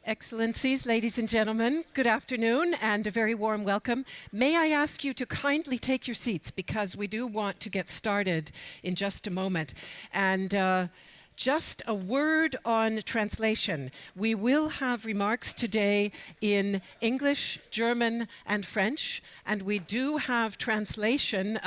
Excellencies, ladies and gentlemen, good afternoon and a very warm welcome. May I ask you to kindly take your seats because we do want to get started in just a moment. And just a word on translation. We will have remarks today in English, German, and French, and we do have translation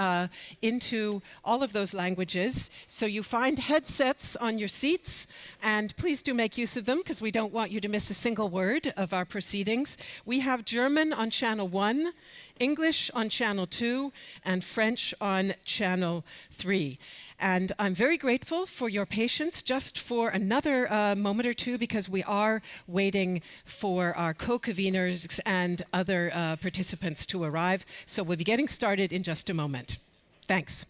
into all of those languages. So you find headsets on your seats, and please do make use of them because we don't want you to miss a single word of our proceedings. We have German on channel 1, English on channel 2, and French on channel 3. And I'm very grateful for your patience just for another moment or two because we are waiting for our co-conveners and other participants to arrive. So we'll be getting started in just a moment. Thanks.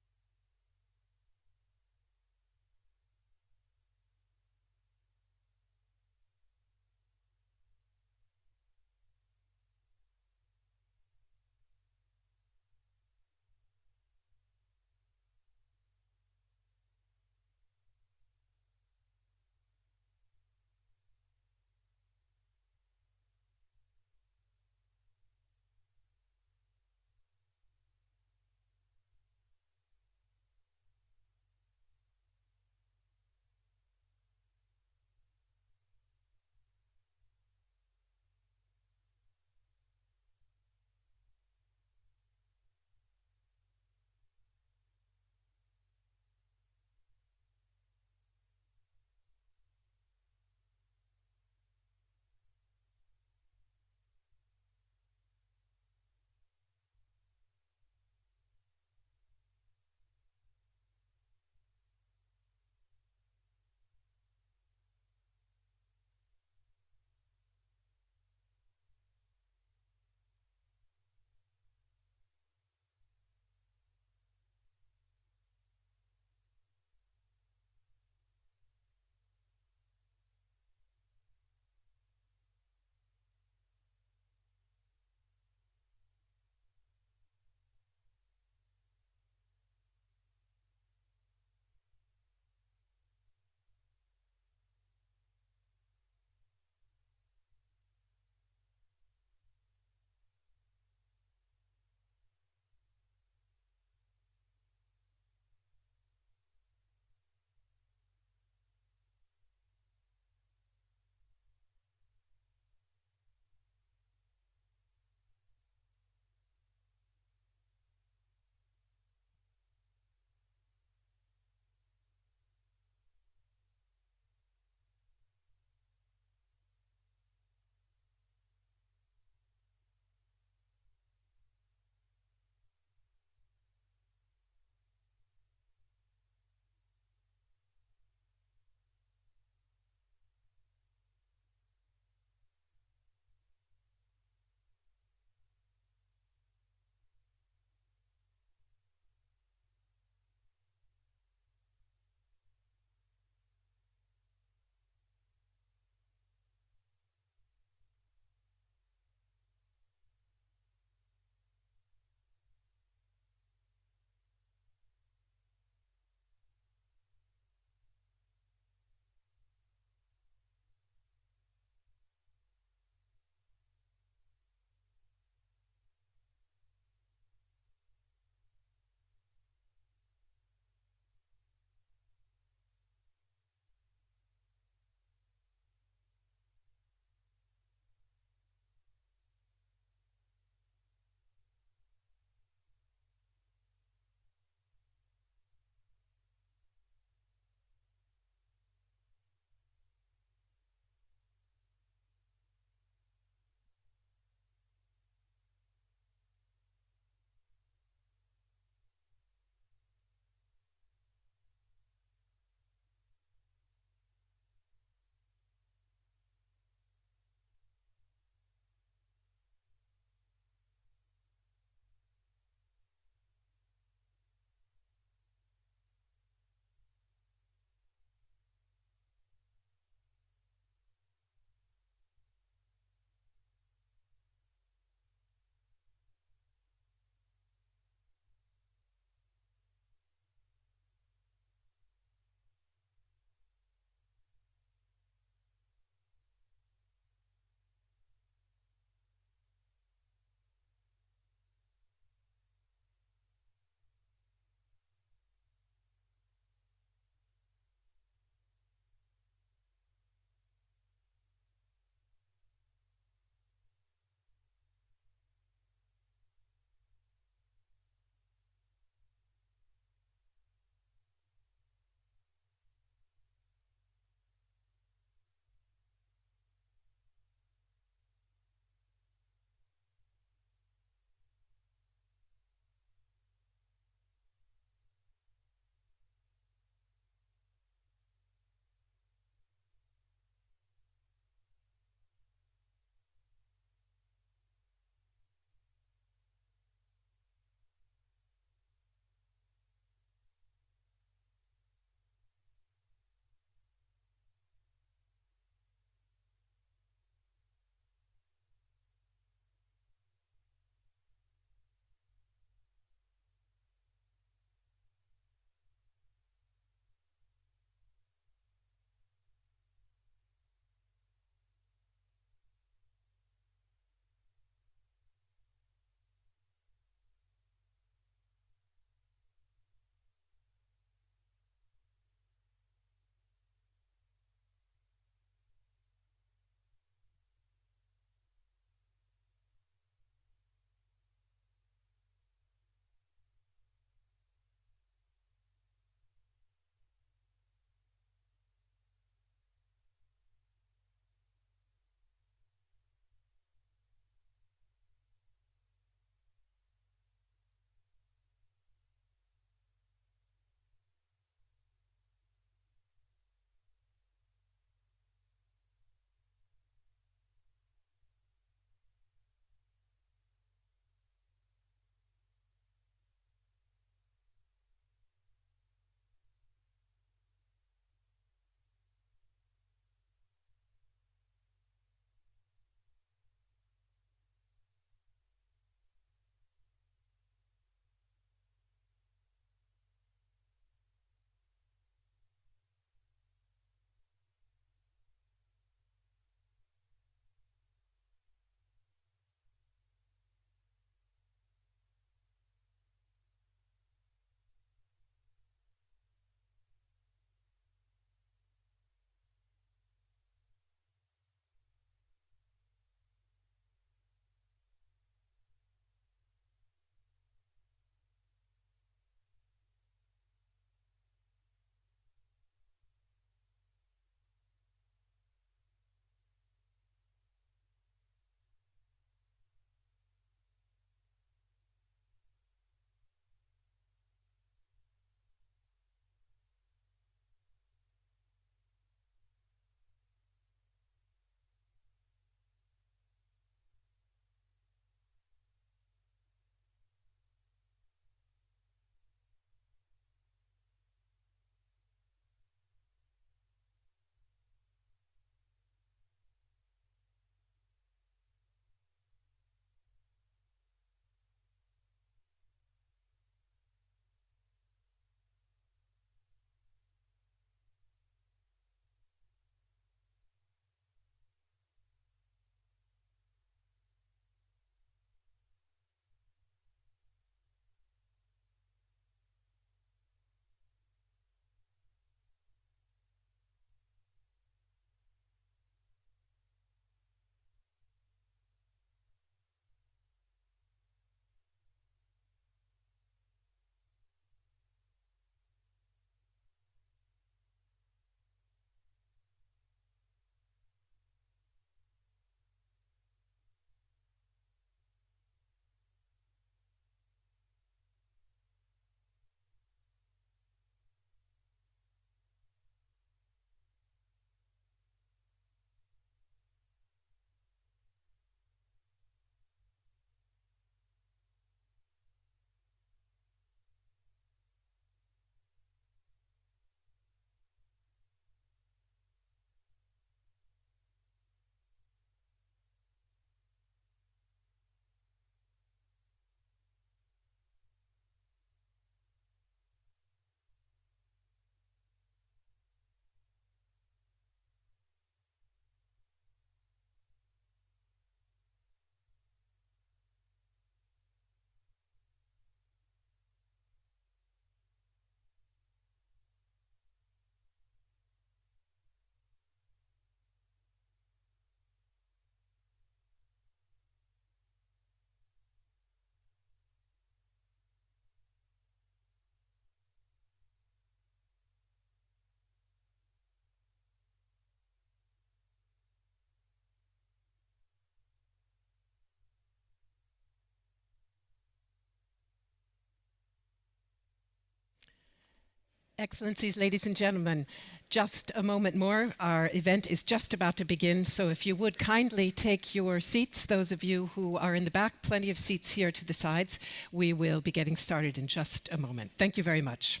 Excellencies, ladies and gentlemen, just a moment more. Our event is just about to begin, so if you would kindly take your seats, those of you who are in the back, plenty of seats here to the sides. We will be getting started in just a moment. Thank you very much.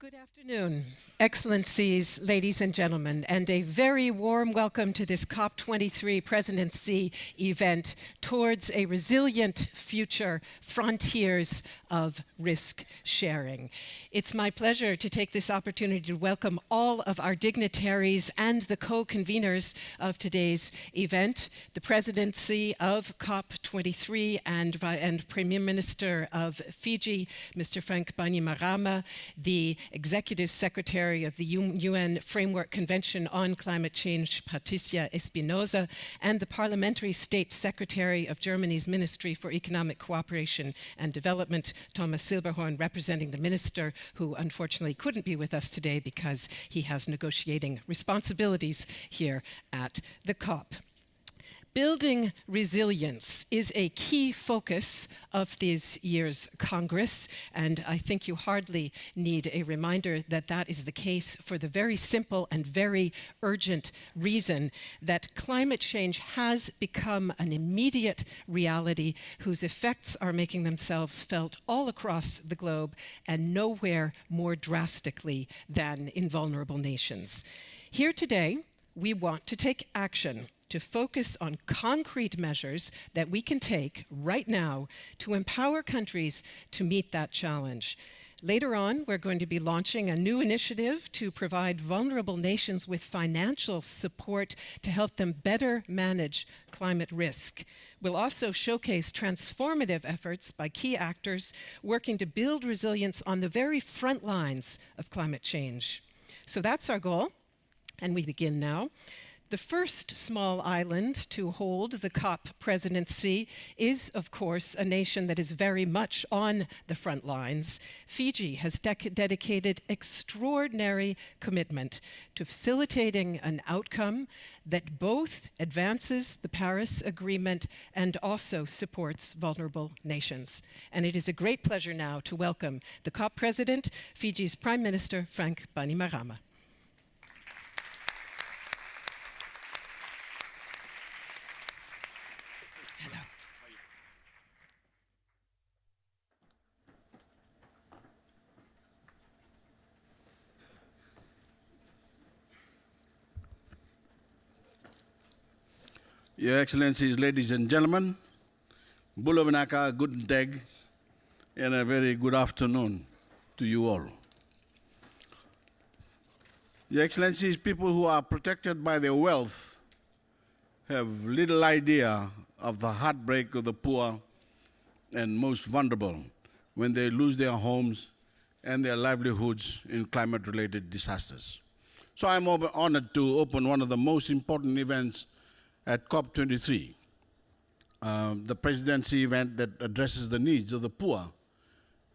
Good afternoon, Excellencies, ladies and gentlemen, and a very warm welcome to this COP23 Presidency Event towards a resilient future, frontiers of risk sharing. It's my pleasure to take this opportunity to welcome all of our dignitaries and the co-conveners of today's event, the Presidency of COP23 and Premier Minister of Fiji, Mr. Frank Bainimarama, the Executive Secretary of the UN Framework Convention on Climate Change, Patricia Espinosa, and the Parliamentary State Secretary of Germany's Ministry for Economic Cooperation and Development, Thomas Silberhorn, representing the minister who unfortunately couldn't be with us today because he has negotiating responsibilities here at the COP. Building resilience is a key focus of this year's Congress, and I think you hardly need a reminder that that is the case for the very simple and very urgent reason that climate change has become an immediate reality whose effects are making themselves felt all across the globe and nowhere more drastically than in vulnerable nations. Here today, we want to take action to focus on concrete measures that we can take right now to empower countries to meet that challenge. Later on, we're going to be launching a new initiative to provide vulnerable nations with financial support to help them better manage climate risk. We'll also showcase transformative efforts by key actors working to build resilience on the very front lines of climate change. So that's our goal, and we begin now. The first small island to hold the COP presidency is, of course, a nation that is very much on the front lines. Fiji has dedicated extraordinary commitment to facilitating an outcome that both advances the Paris Agreement and also supports vulnerable nations. And it is a great pleasure now to welcome the COP president, Fiji's Prime Minister, Frank Bainimarama. Your Excellencies, ladies and gentlemen, Bulavinaka, guten Tag, and a very good afternoon to you all. Your Excellencies, people who are protected by their wealth have little idea of the heartbreak of the poor and most vulnerable when they lose their homes and their livelihoods in climate-related disasters. So I'm honored to open one of the most important events at COP23, the presidency event that addresses the needs of the poor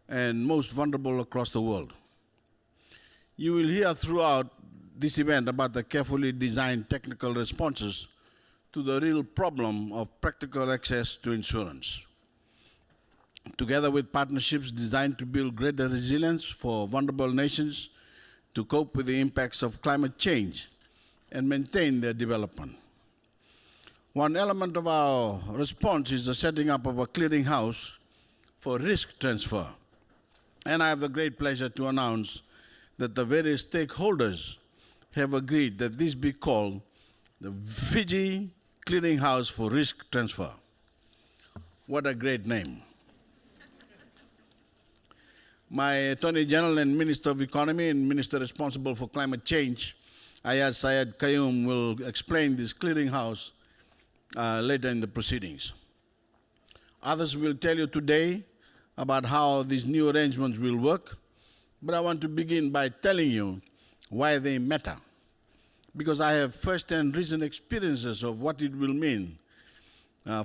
and most vulnerable across the world. You will hear throughout this event about the carefully designed technical responses to the real problem of practical access to insurance. Together with partnerships designed to build greater resilience for vulnerable nations to cope with the impacts of climate change and maintain their development. One element of our response is the setting up of a clearinghouse for risk transfer. And I have the great pleasure to announce that the various stakeholders have agreed that this be called the Fiji Clearinghouse for Risk Transfer. What a great name. My Attorney General and Minister of Economy and Minister responsible for climate change, Ayaz Sayed Qayyum, will explain this clearinghouse later in the proceedings. Others will tell you today about how these new arrangements will work, but I want to begin by telling you why they matter, because I have first-hand recent experiences of what it will mean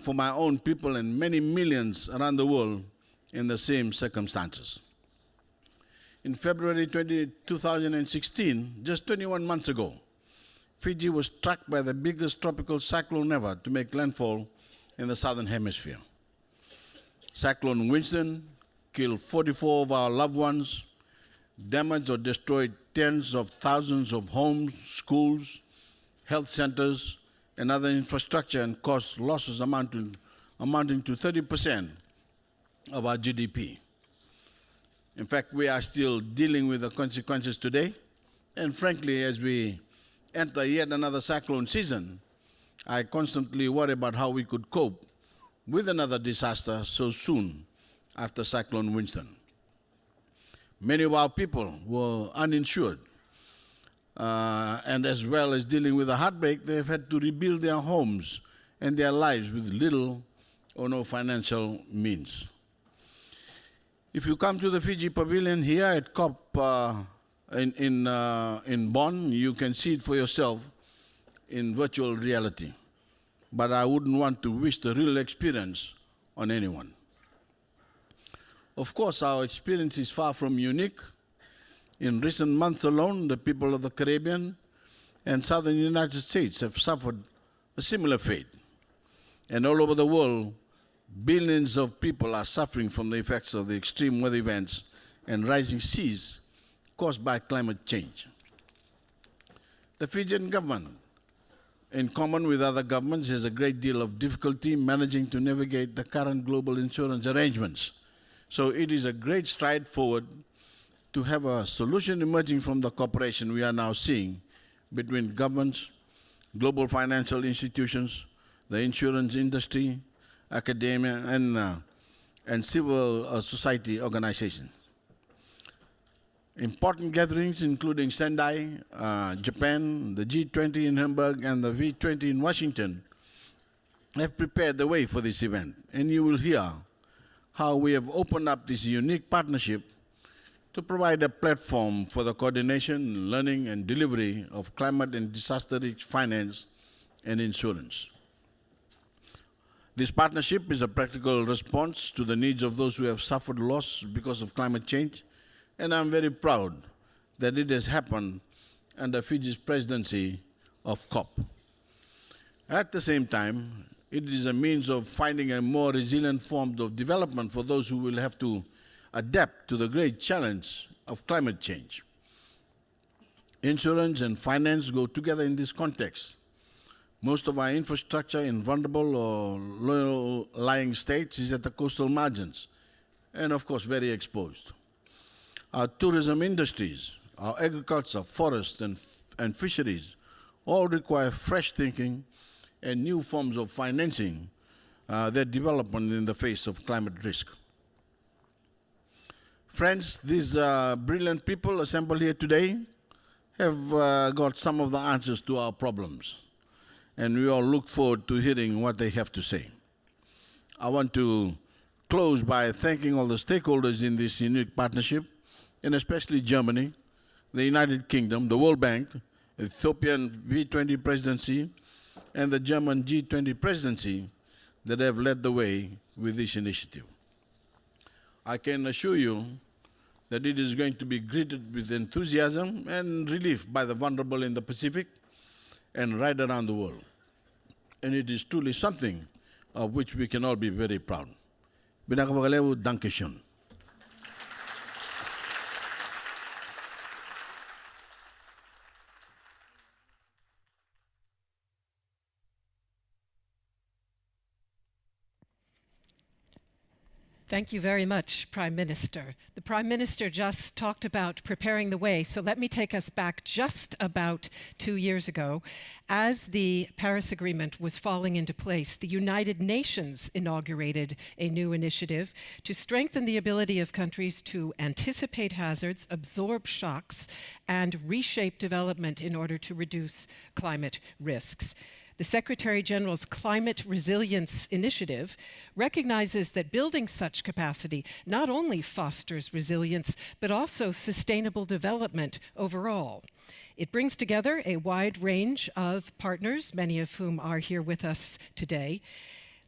for my own people and many millions around the world in the same circumstances. In February 2016, just 21 months ago, Fiji was struck by the biggest tropical cyclone ever to make landfall in the southern hemisphere. Cyclone Winston killed 44 of our loved ones, damaged or destroyed tens of thousands of homes, schools, health centers, and other infrastructure, and caused losses amounting to 30% of our GDP. In fact, we are still dealing with the consequences today. And frankly, as we enter yet another cyclone season, I constantly worry about how we could cope with another disaster so soon after Cyclone Winston. Many of our people were uninsured, and as well as dealing with the heartbreak, they've had to rebuild their homes and their lives with little or no financial means. If you come to the Fiji Pavilion here at COP in Bonn, you can see it for yourself in virtual reality. But I wouldn't want to wish the real experience on anyone. Of course, our experience is far from unique. In recent months alone, the people of the Caribbean and southern United States have suffered a similar fate. And all over the world, billions of people are suffering from the effects of the extreme weather events and rising seas caused by climate change. The Fijian government, in common with other governments, has a great deal of difficulty managing to navigate the current global insurance arrangements. So it is a great stride forward to have a solution emerging from the cooperation we are now seeing between governments, global financial institutions, the insurance industry, academia, and civil society organizations. Important gatherings, including Sendai, Japan, the G20 in Hamburg, and the V20 in Washington, have prepared the way for this event. And you will hear how we have opened up this unique partnership to provide a platform for the coordination, learning, and delivery of climate and disaster risk finance and insurance. This partnership is a practical response to the needs of those who have suffered loss because of climate change, and I'm very proud that it has happened under Fiji's presidency of COP. At the same time, it is a means of finding a more resilient form of development for those who will have to adapt to the great challenge of climate change. Insurance and finance go together in this context. Most of our infrastructure in vulnerable or low-lying states is at the coastal margins, and of course very exposed. Our tourism industries, our agriculture, forests, and fisheries all require fresh thinking and new forms of financing their development in the face of climate risk. Friends, these brilliant people assembled here today have got some of the answers to our problems, and we all look forward to hearing what they have to say. I want to close by thanking all the stakeholders in this unique partnership, and especially Germany, the United Kingdom, the World Bank, Ethiopian V20 presidency, and the German G20 presidency that have led the way with this initiative. I can assure you that it is going to be greeted with enthusiasm and relief by the vulnerable in the Pacific and right around the world. And it is truly something of which we can all be very proud. Binakabagalewu, Dankeschön. Thank you very much, Prime Minister. The Prime Minister just talked about preparing the way, so let me take us back just about 2 years ago. As the Paris Agreement was falling into place, the United Nations inaugurated a new initiative to strengthen the ability of countries to anticipate hazards, absorb shocks, and reshape development in order to reduce climate risks. The Secretary General's Climate Resilience Initiative recognizes that building such capacity not only fosters resilience, but also sustainable development overall. It brings together a wide range of partners, many of whom are here with us today.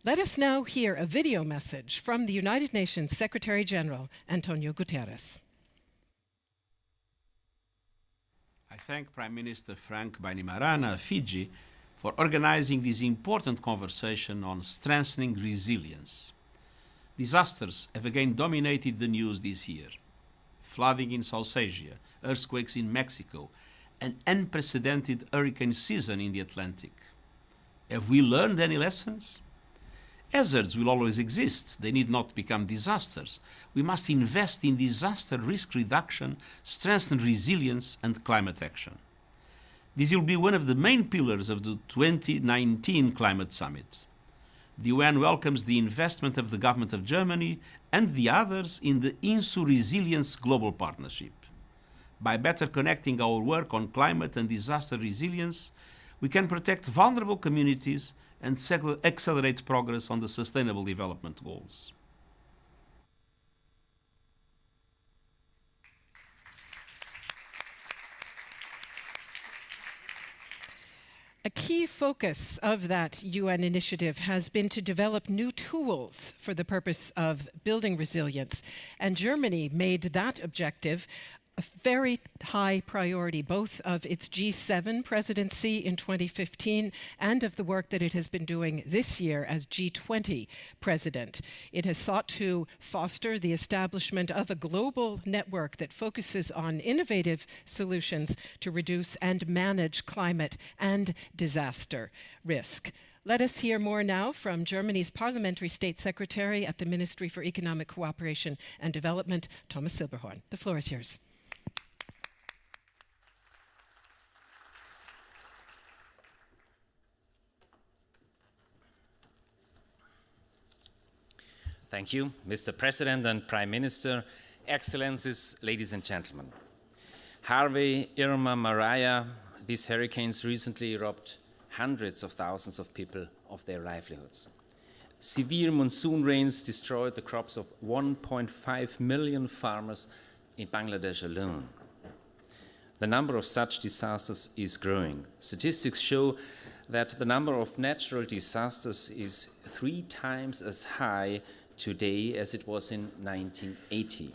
Let us now hear a video message from the United Nations Secretary General, Antonio Guterres. I thank Prime Minister Frank Bainimarama of Fiji for organizing this important conversation on strengthening resilience. Disasters have again dominated the news this year. Flooding in South Asia, earthquakes in Mexico, an unprecedented hurricane season in the Atlantic. Have we learned any lessons? Hazards will always exist. They need not become disasters. We must invest in disaster risk reduction, strengthen resilience, and climate action. This will be one of the main pillars of the 2019 Climate Summit. The UN welcomes the investment of the government of Germany and the others in the InsuResilience Global Partnership. By better connecting our work on climate and disaster resilience, we can protect vulnerable communities and accelerate progress on the Sustainable Development Goals. A key focus of that UN initiative has been to develop new tools for the purpose of building resilience, and Germany made that objective a very high priority, both of its G7 presidency in 2015 and of the work that it has been doing this year as G20 president. It has sought to foster the establishment of a global network that focuses on innovative solutions to reduce and manage climate and disaster risk. Let us hear more now from Germany's Parliamentary State Secretary at the Ministry for Economic Cooperation and Development, Thomas Silberhorn. The floor is yours. Thank you, Mr. President and Prime Minister, Excellencies, ladies and gentlemen. Harvey, Irma, Maria, these hurricanes recently robbed hundreds of thousands of people of their livelihoods. Severe monsoon rains destroyed the crops of 1.5 million farmers in Bangladesh alone. The number of such disasters is growing. Statistics show that the number of natural disasters is 3 times as high today as it was in 1980.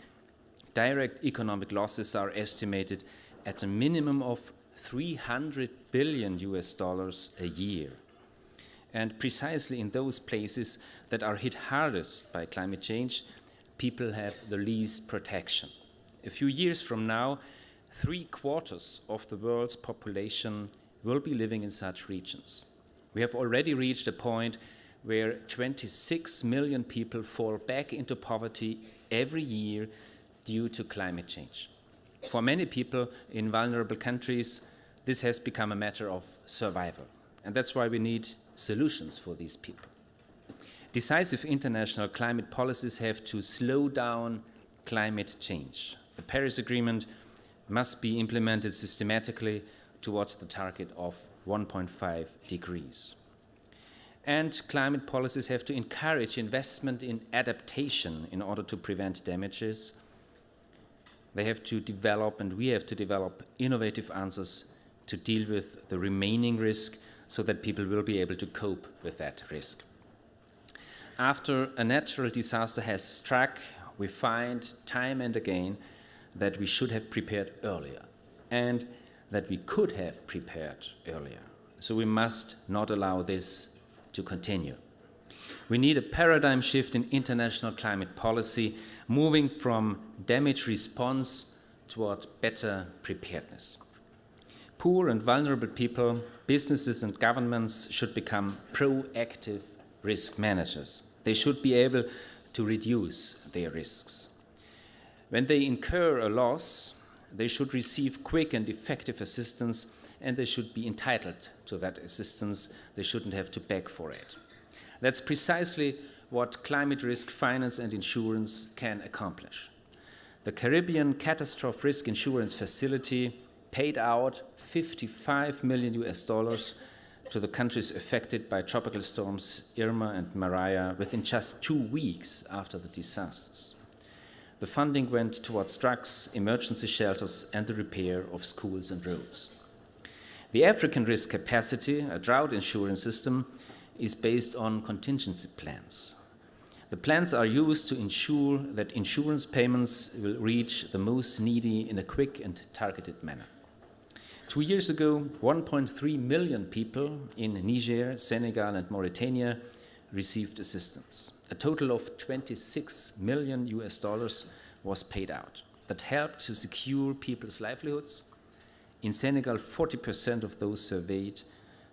Direct economic losses are estimated at a minimum of $300 billion a year. And precisely in those places that are hit hardest by climate change, people have the least protection. A few years from now, 3/4 of the world's population will be living in such regions. We have already reached a point where 26 million people fall back into poverty every year due to climate change. For many people in vulnerable countries, this has become a matter of survival, and that's why we need solutions for these people. Decisive international climate policies have to slow down climate change. The Paris Agreement must be implemented systematically towards the target of 1.5 degrees. And climate policies have to encourage investment in adaptation in order to prevent damages. They have to develop, and we have to develop, innovative answers to deal with the remaining risk so that people will be able to cope with that risk. After a natural disaster has struck, we find time and again that we should have prepared earlier and that we could have prepared earlier. So we must not allow this to continue. We need a paradigm shift in international climate policy, moving from damage response toward better preparedness. Poor and vulnerable people, businesses and governments should become proactive risk managers. They should be able to reduce their risks. When they incur a loss, they should receive quick and effective assistance, and they should be entitled to that assistance. They shouldn't have to beg for it. That's precisely what climate risk finance and insurance can accomplish. The Caribbean Catastrophe Risk Insurance Facility paid out $55 million to the countries affected by tropical storms Irma and Maria within just 2 weeks after the disasters. The funding went towards drugs, emergency shelters, and the repair of schools and roads. The African Risk Capacity, a drought insurance system, is based on contingency plans. The plans are used to ensure that insurance payments will reach the most needy in a quick and targeted manner. 2 years ago, 1.3 million people in Niger, Senegal, and Mauritania received assistance. A total of $26 million was paid out. That helped to secure people's livelihoods. In Senegal, 40% of those surveyed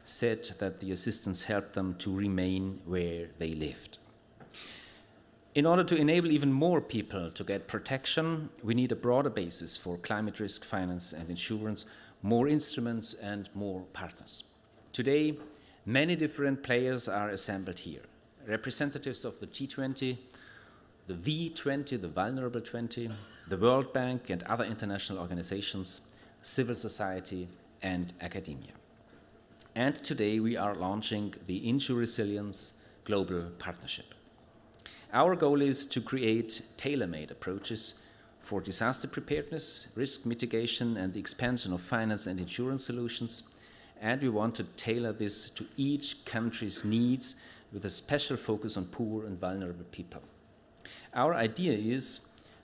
said that the assistance helped them to remain where they lived. In order to enable even more people to get protection, we need a broader basis for climate risk finance and insurance, more instruments and more partners. Today, many different players are assembled here. Representatives of the G20, the V20, the Vulnerable 20, the World Bank and other international organizations, civil society and academia. And today we are launching the InsuResilience Global Partnership. Our goal is to create tailor-made approaches for disaster preparedness, risk mitigation, and the expansion of finance and insurance solutions. And we want to tailor this to each country's needs with a special focus on poor and vulnerable people. Our idea is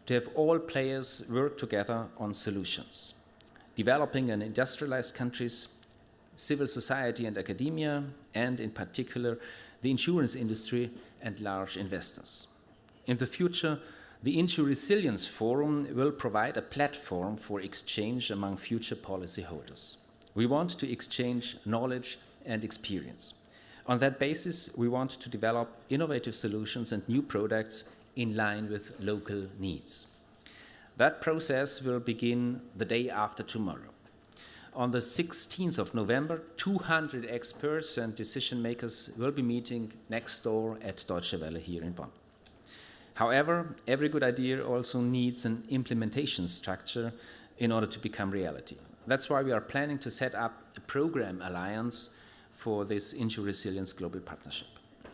to have all players work together on solutions. Developing and industrialized countries, civil society and academia, and in particular, the insurance industry and large investors. In the future, the InsuResilience Forum will provide a platform for exchange among future policyholders. We want to exchange knowledge and experience. On that basis, we want to develop innovative solutions and new products in line with local needs. That process will begin the day after tomorrow. On the 16th of November, 200 experts and decision makers will be meeting next door at Deutsche Welle here in Bonn. However, every good idea also needs an implementation structure in order to become reality. That's why we are planning to set up a program alliance for this InsuResilience Global Partnership.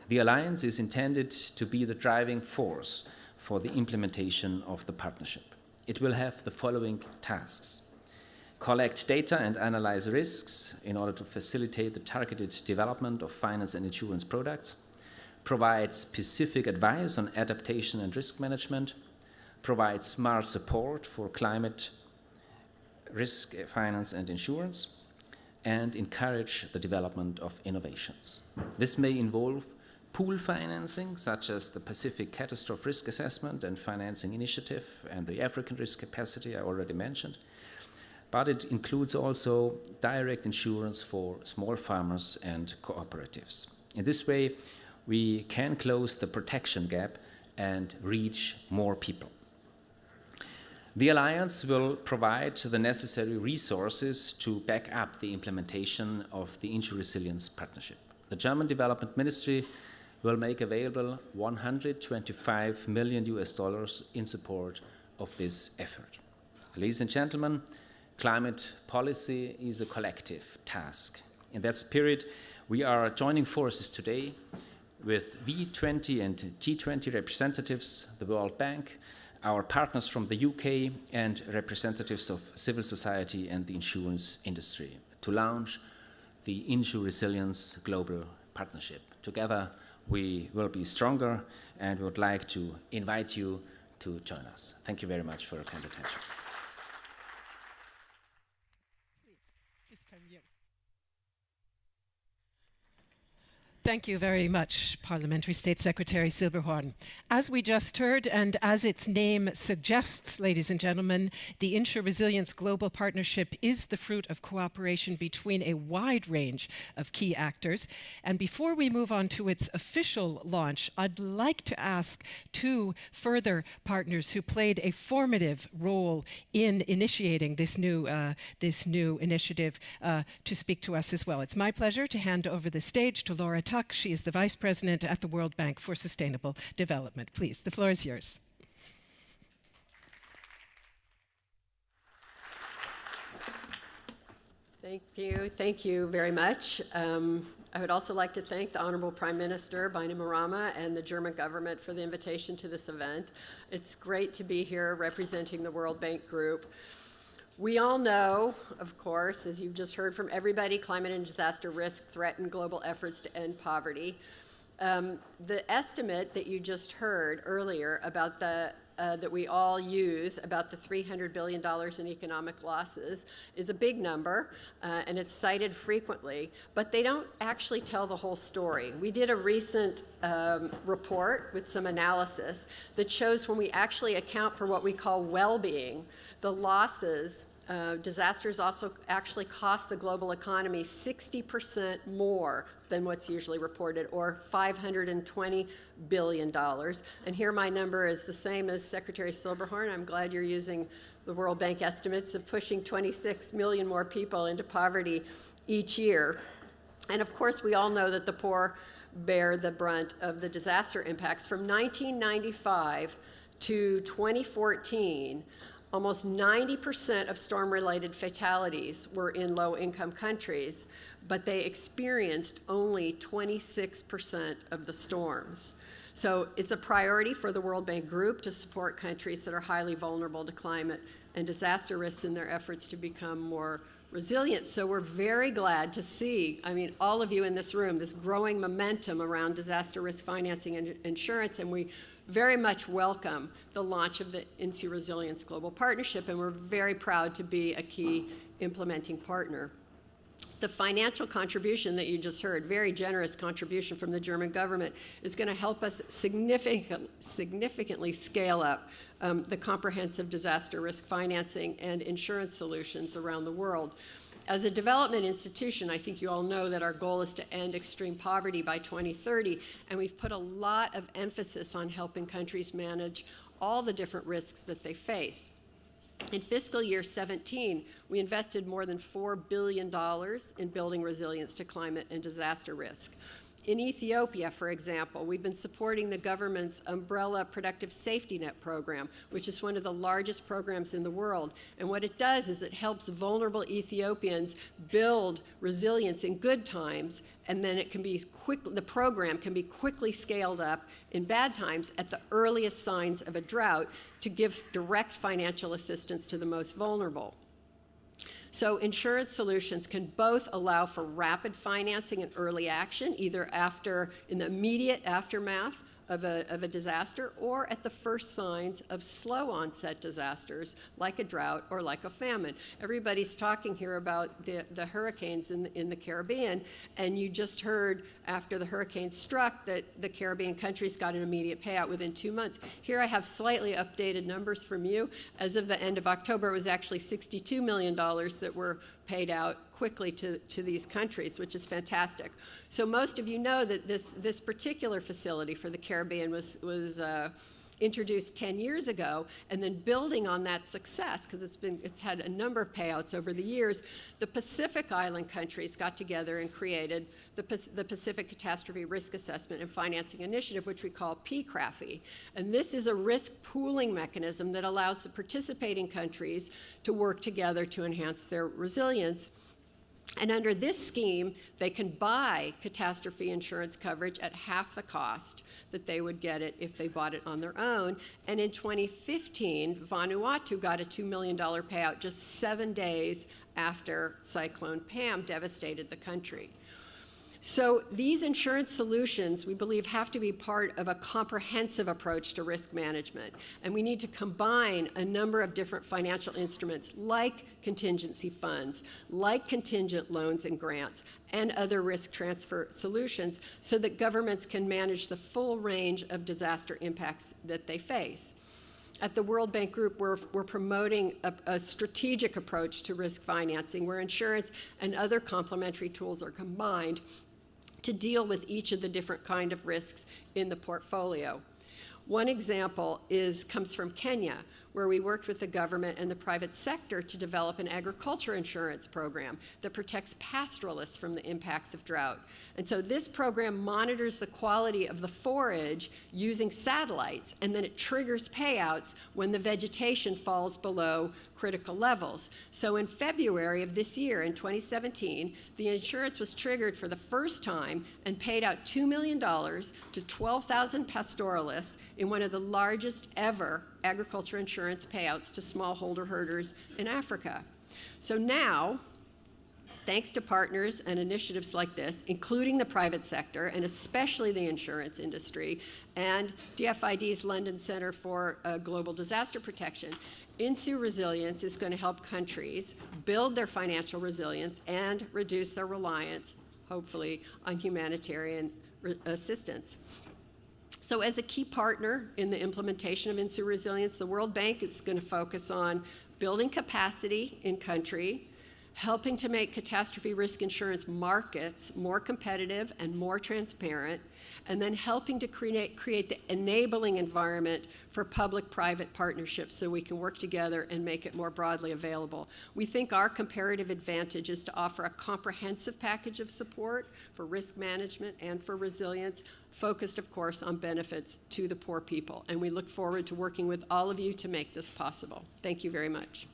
The alliance is intended to be the driving force for the implementation of the partnership. It will have the following tasks: collect data and analyze risks in order to facilitate the targeted development of finance and insurance products, provide specific advice on adaptation and risk management, provide smart support for climate risk, finance and insurance, and encourage the development of innovations. This may involve pool financing, such as the Pacific Catastrophe Risk Assessment and Financing Initiative and the African Risk Capacity I already mentioned, but it includes also direct insurance for small farmers and cooperatives. In this way, we can close the protection gap and reach more people. The Alliance will provide the necessary resources to back up the implementation of the InsuResilience Partnership. The German Development Ministry will make available $125 million in support of this effort. Ladies and gentlemen, climate policy is a collective task. In that spirit, we are joining forces today with V20 and G20 representatives, the World Bank, our partners from the UK, and representatives of civil society and the insurance industry to launch the InsuResilience Global Partnership. Together, we will be stronger, and we would like to invite you to join us. Thank you very much for your kind attention. Thank you very much, Parliamentary State Secretary Silberhorn. As we just heard, and as its name suggests, ladies and gentlemen, the InsuResilience Global Partnership is the fruit of cooperation between a wide range of key actors. And before we move on to its official launch, I'd like to ask two further partners who played a formative role in initiating this new initiative to speak to us as well. It's my pleasure to hand over the stage to Laura Tuck. She is the Vice President at the World Bank for Sustainable Development. Please, the floor is yours. Thank you very much. I would also like to thank the Honorable Prime Minister Bainimarama and the German government for the invitation to this event. It's great to be here representing the World Bank Group. We all know, of course, as you've just heard from everybody, climate and disaster risk threaten global efforts to end poverty. The estimate that you just heard earlier about that we all use about the $300 billion in economic losses is a big number, and it's cited frequently, but they don't actually tell the whole story. We did a recent report with some analysis that shows when we actually account for what we call well-being, the losses Disasters also actually cost the global economy 60% more than what's usually reported, or $520 billion. And here my number is the same as Secretary Silberhorn. I'm glad you're using the World Bank estimates of pushing 26 million more people into poverty each year. And of course, we all know that the poor bear the brunt of the disaster impacts. From 1995 to 2014, almost 90% of storm-related fatalities were in low-income countries, but they experienced only 26% of the storms. So it's a priority for the World Bank Group to support countries that are highly vulnerable to climate and disaster risks in their efforts to become more resilient. So we're very glad to see, all of you in this room, this growing momentum around disaster risk financing and insurance, and we very much welcome the launch of the InsuResilience Global Partnership, and we're very proud to be a key implementing partner. The financial contribution that you just heard, very generous contribution from the German government, is going to help us significantly scale up the comprehensive disaster risk financing and insurance solutions around the world. As a development institution, I think you all know that our goal is to end extreme poverty by 2030, and we've put a lot of emphasis on helping countries manage all the different risks that they face. In fiscal year 17, we invested more than $4 billion in building resilience to climate and disaster risk. In Ethiopia, for example, we've been supporting the government's umbrella productive safety net program, which is one of the largest programs in the world. And what it does is it helps vulnerable Ethiopians build resilience in good times, and then the program can be quickly scaled up in bad times at the earliest signs of a drought to give direct financial assistance to the most vulnerable. So insurance solutions can both allow for rapid financing and early action, either in the immediate aftermath of a disaster, or at the first signs of slow onset disasters like a drought or like a famine. Everybody's talking here about the hurricanes in the Caribbean, and you just heard after the hurricane struck that the Caribbean countries got an immediate payout within 2 months. Here I have slightly updated numbers from you. As of the end of October, it was actually $62 million that were paid out quickly to these countries, which is fantastic. So most of you know that this particular facility for the Caribbean was introduced 10 years ago, and then building on that success, because it's had a number of payouts over the years, the Pacific Island countries got together and created the Pacific Catastrophe Risk Assessment and Financing Initiative, which we call PCRAFI. And this is a risk pooling mechanism that allows the participating countries to work together to enhance their resilience. And under this scheme, they can buy catastrophe insurance coverage at half the cost that they would get it if they bought it on their own. And in 2015, Vanuatu got a $2 million payout just 7 days after Cyclone Pam devastated the country. So these insurance solutions, we believe, have to be part of a comprehensive approach to risk management. And we need to combine a number of different financial instruments like contingency funds, like contingent loans and grants, and other risk transfer solutions so that governments can manage the full range of disaster impacts that they face. At the World Bank Group, we're promoting a strategic approach to risk financing where insurance and other complementary tools are combined to deal with each of the different kind of risks in the portfolio. One example comes from Kenya, where we worked with the government and the private sector to develop an agriculture insurance program that protects pastoralists from the impacts of drought. And so this program monitors the quality of the forage using satellites, and then it triggers payouts when the vegetation falls below critical levels. So in February of this year, in 2017, the insurance was triggered for the first time and paid out $2 million to 12,000 pastoralists in one of the largest ever agriculture insurance payouts to smallholder herders in Africa. So now, thanks to partners and initiatives like this, including the private sector and especially the insurance industry and DFID's London Center for Global Disaster Protection, InsuResilience is going to help countries build their financial resilience and reduce their reliance, hopefully, on humanitarian assistance. So as a key partner in the implementation of InsuResilience, the World Bank is going to focus on building capacity in country, helping to make catastrophe risk insurance markets more competitive and more transparent, and then helping to create the enabling environment for public-private partnerships so we can work together and make it more broadly available. We think our comparative advantage is to offer a comprehensive package of support for risk management and for resilience, focused, of course, on benefits to the poor people. And we look forward to working with all of you to make this possible. Thank you very much.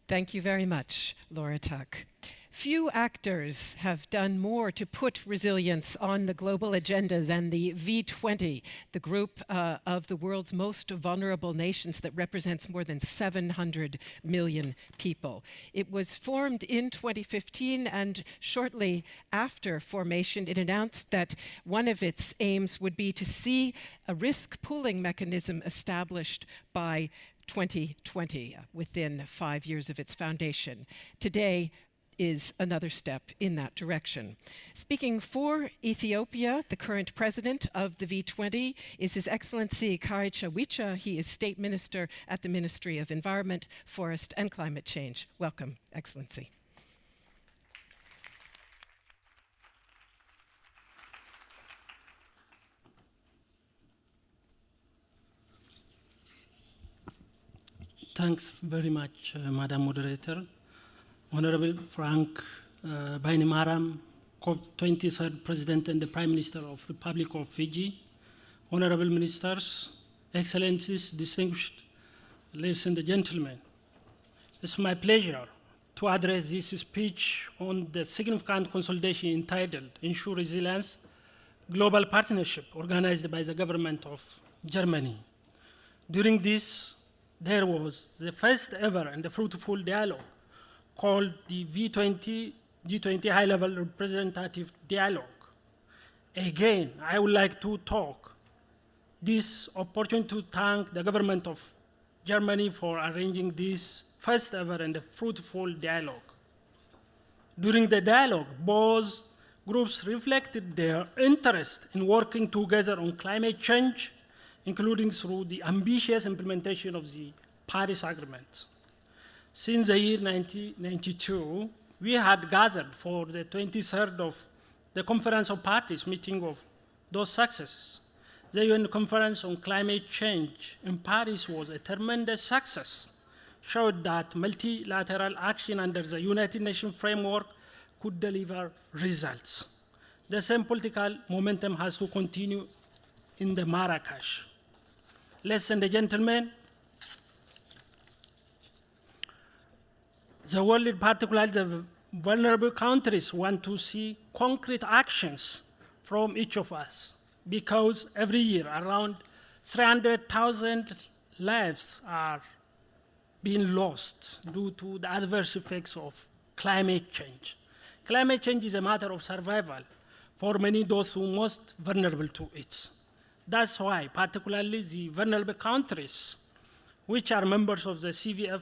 Thank you very much, Laura Tuck. Few actors have done more to put resilience on the global agenda than the V20, the group of the world's most vulnerable nations that represents more than 700 million people. It was formed in 2015, and shortly after formation, it announced that one of its aims would be to see a risk pooling mechanism established by 2020, within 5 years of its foundation. Today is another step in that direction. Speaking for Ethiopia, the current president of the V20 is His Excellency Kai Chawicha. He is State Minister at the Ministry of Environment, Forest and Climate Change. Welcome, Excellency. Thanks very much, Madam Moderator. Honorable Frank Bainimarama, COP23rd President and the Prime Minister of the Republic of Fiji, Honorable Ministers, Excellencies, distinguished ladies and gentlemen. It's my pleasure to address this speech on the significant consolidation entitled InsuResilience Global Partnership, organized by the government of Germany. During this, there was the first ever and the fruitful dialogue called the G20 High-Level Representative Dialogue. Again, I would like to talk this opportunity to thank the government of Germany for arranging this first ever and fruitful dialogue. During the dialogue, both groups reflected their interest in working together on climate change, including through the ambitious implementation of the Paris Agreement. Since the year 1992, we had gathered for the 23rd of the Conference of Parties meeting of those successes. The UN Conference on Climate Change in Paris was a tremendous success, showed that multilateral action under the United Nations framework could deliver results. The same political momentum has to continue in the Marrakesh. Ladies and gentlemen, the world, particularly the vulnerable countries, want to see concrete actions from each of us, because every year around 300,000 lives are being lost due to the adverse effects of climate change. Climate change is a matter of survival for many those who are most vulnerable to it. That's why, particularly the vulnerable countries, which are members of the CVF,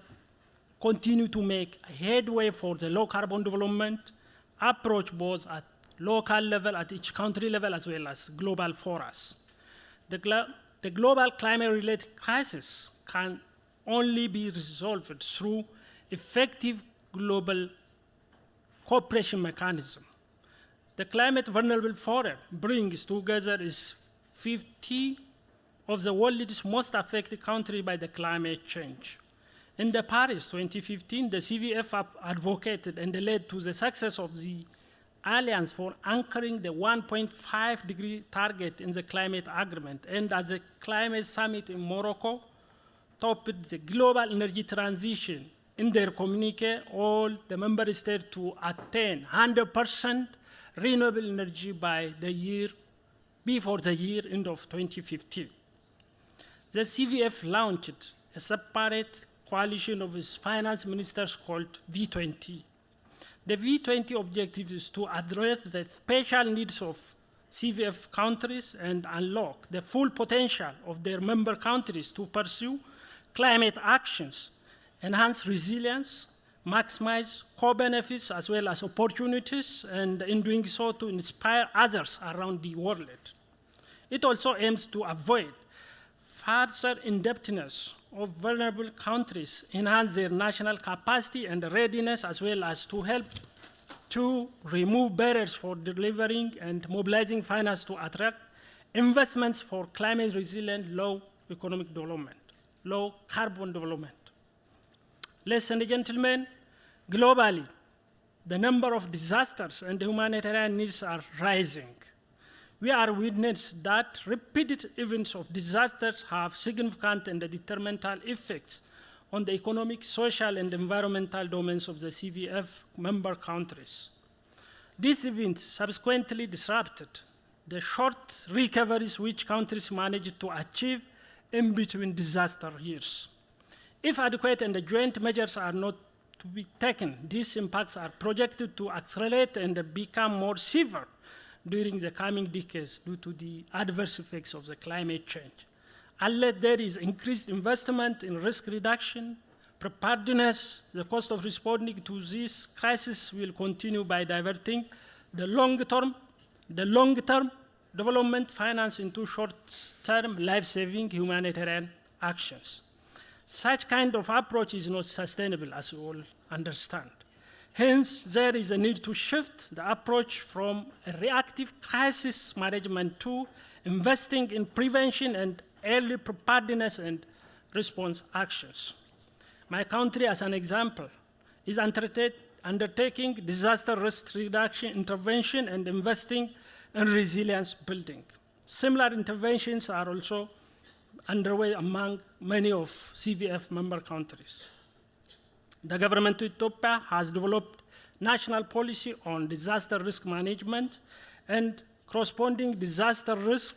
continue to make headway for the low carbon development approach, both at local level, at each country level, as well as global for us. The global climate-related crisis can only be resolved through effective global cooperation mechanism. The Climate Vulnerable Forum brings together 50 of the world's most affected countries by the climate change. In the Paris 2015, the CVF advocated and led to the success of the Alliance for anchoring the 1.5-degree target in the climate agreement, and at the climate summit in Morocco, topped the global energy transition. In their communique, all the member states to attain 100% renewable energy before the year end of 2015. The CVF launched a separate coalition of its finance ministers called V20. The V20 objective is to address the special needs of CVF countries and unlock the full potential of their member countries to pursue climate actions, enhance resilience, maximize co-benefits as well as opportunities, and in doing so to inspire others around the world. It also aims to avoid further indebtedness of vulnerable countries, enhance their national capacity and readiness, as well as to help to remove barriers for delivering and mobilizing finance to attract investments for climate resilient, low economic development, low carbon development. Ladies and gentlemen, globally, the number of disasters and humanitarian needs are rising. We are witness that repeated events of disasters have significant and detrimental effects on the economic, social, and environmental domains of the CVF member countries. These events subsequently disrupted the short recoveries which countries managed to achieve in between disaster years. If adequate and joint measures are not to be taken, these impacts are projected to accelerate and become more severe during the coming decades due to the adverse effects of the climate change. Unless there is increased investment in risk reduction, preparedness, the cost of responding to this crisis will continue by diverting the long-term development finance into short-term life-saving humanitarian actions. Such kind of approach is not sustainable, as you all understand. Hence, there is a need to shift the approach from a reactive crisis management to investing in prevention and early preparedness and response actions. My country, as an example, is undertaking disaster risk reduction intervention and investing in resilience building. Similar interventions are also underway among many of CVF member countries. The government of Ethiopia has developed national policy on disaster risk management and corresponding disaster risk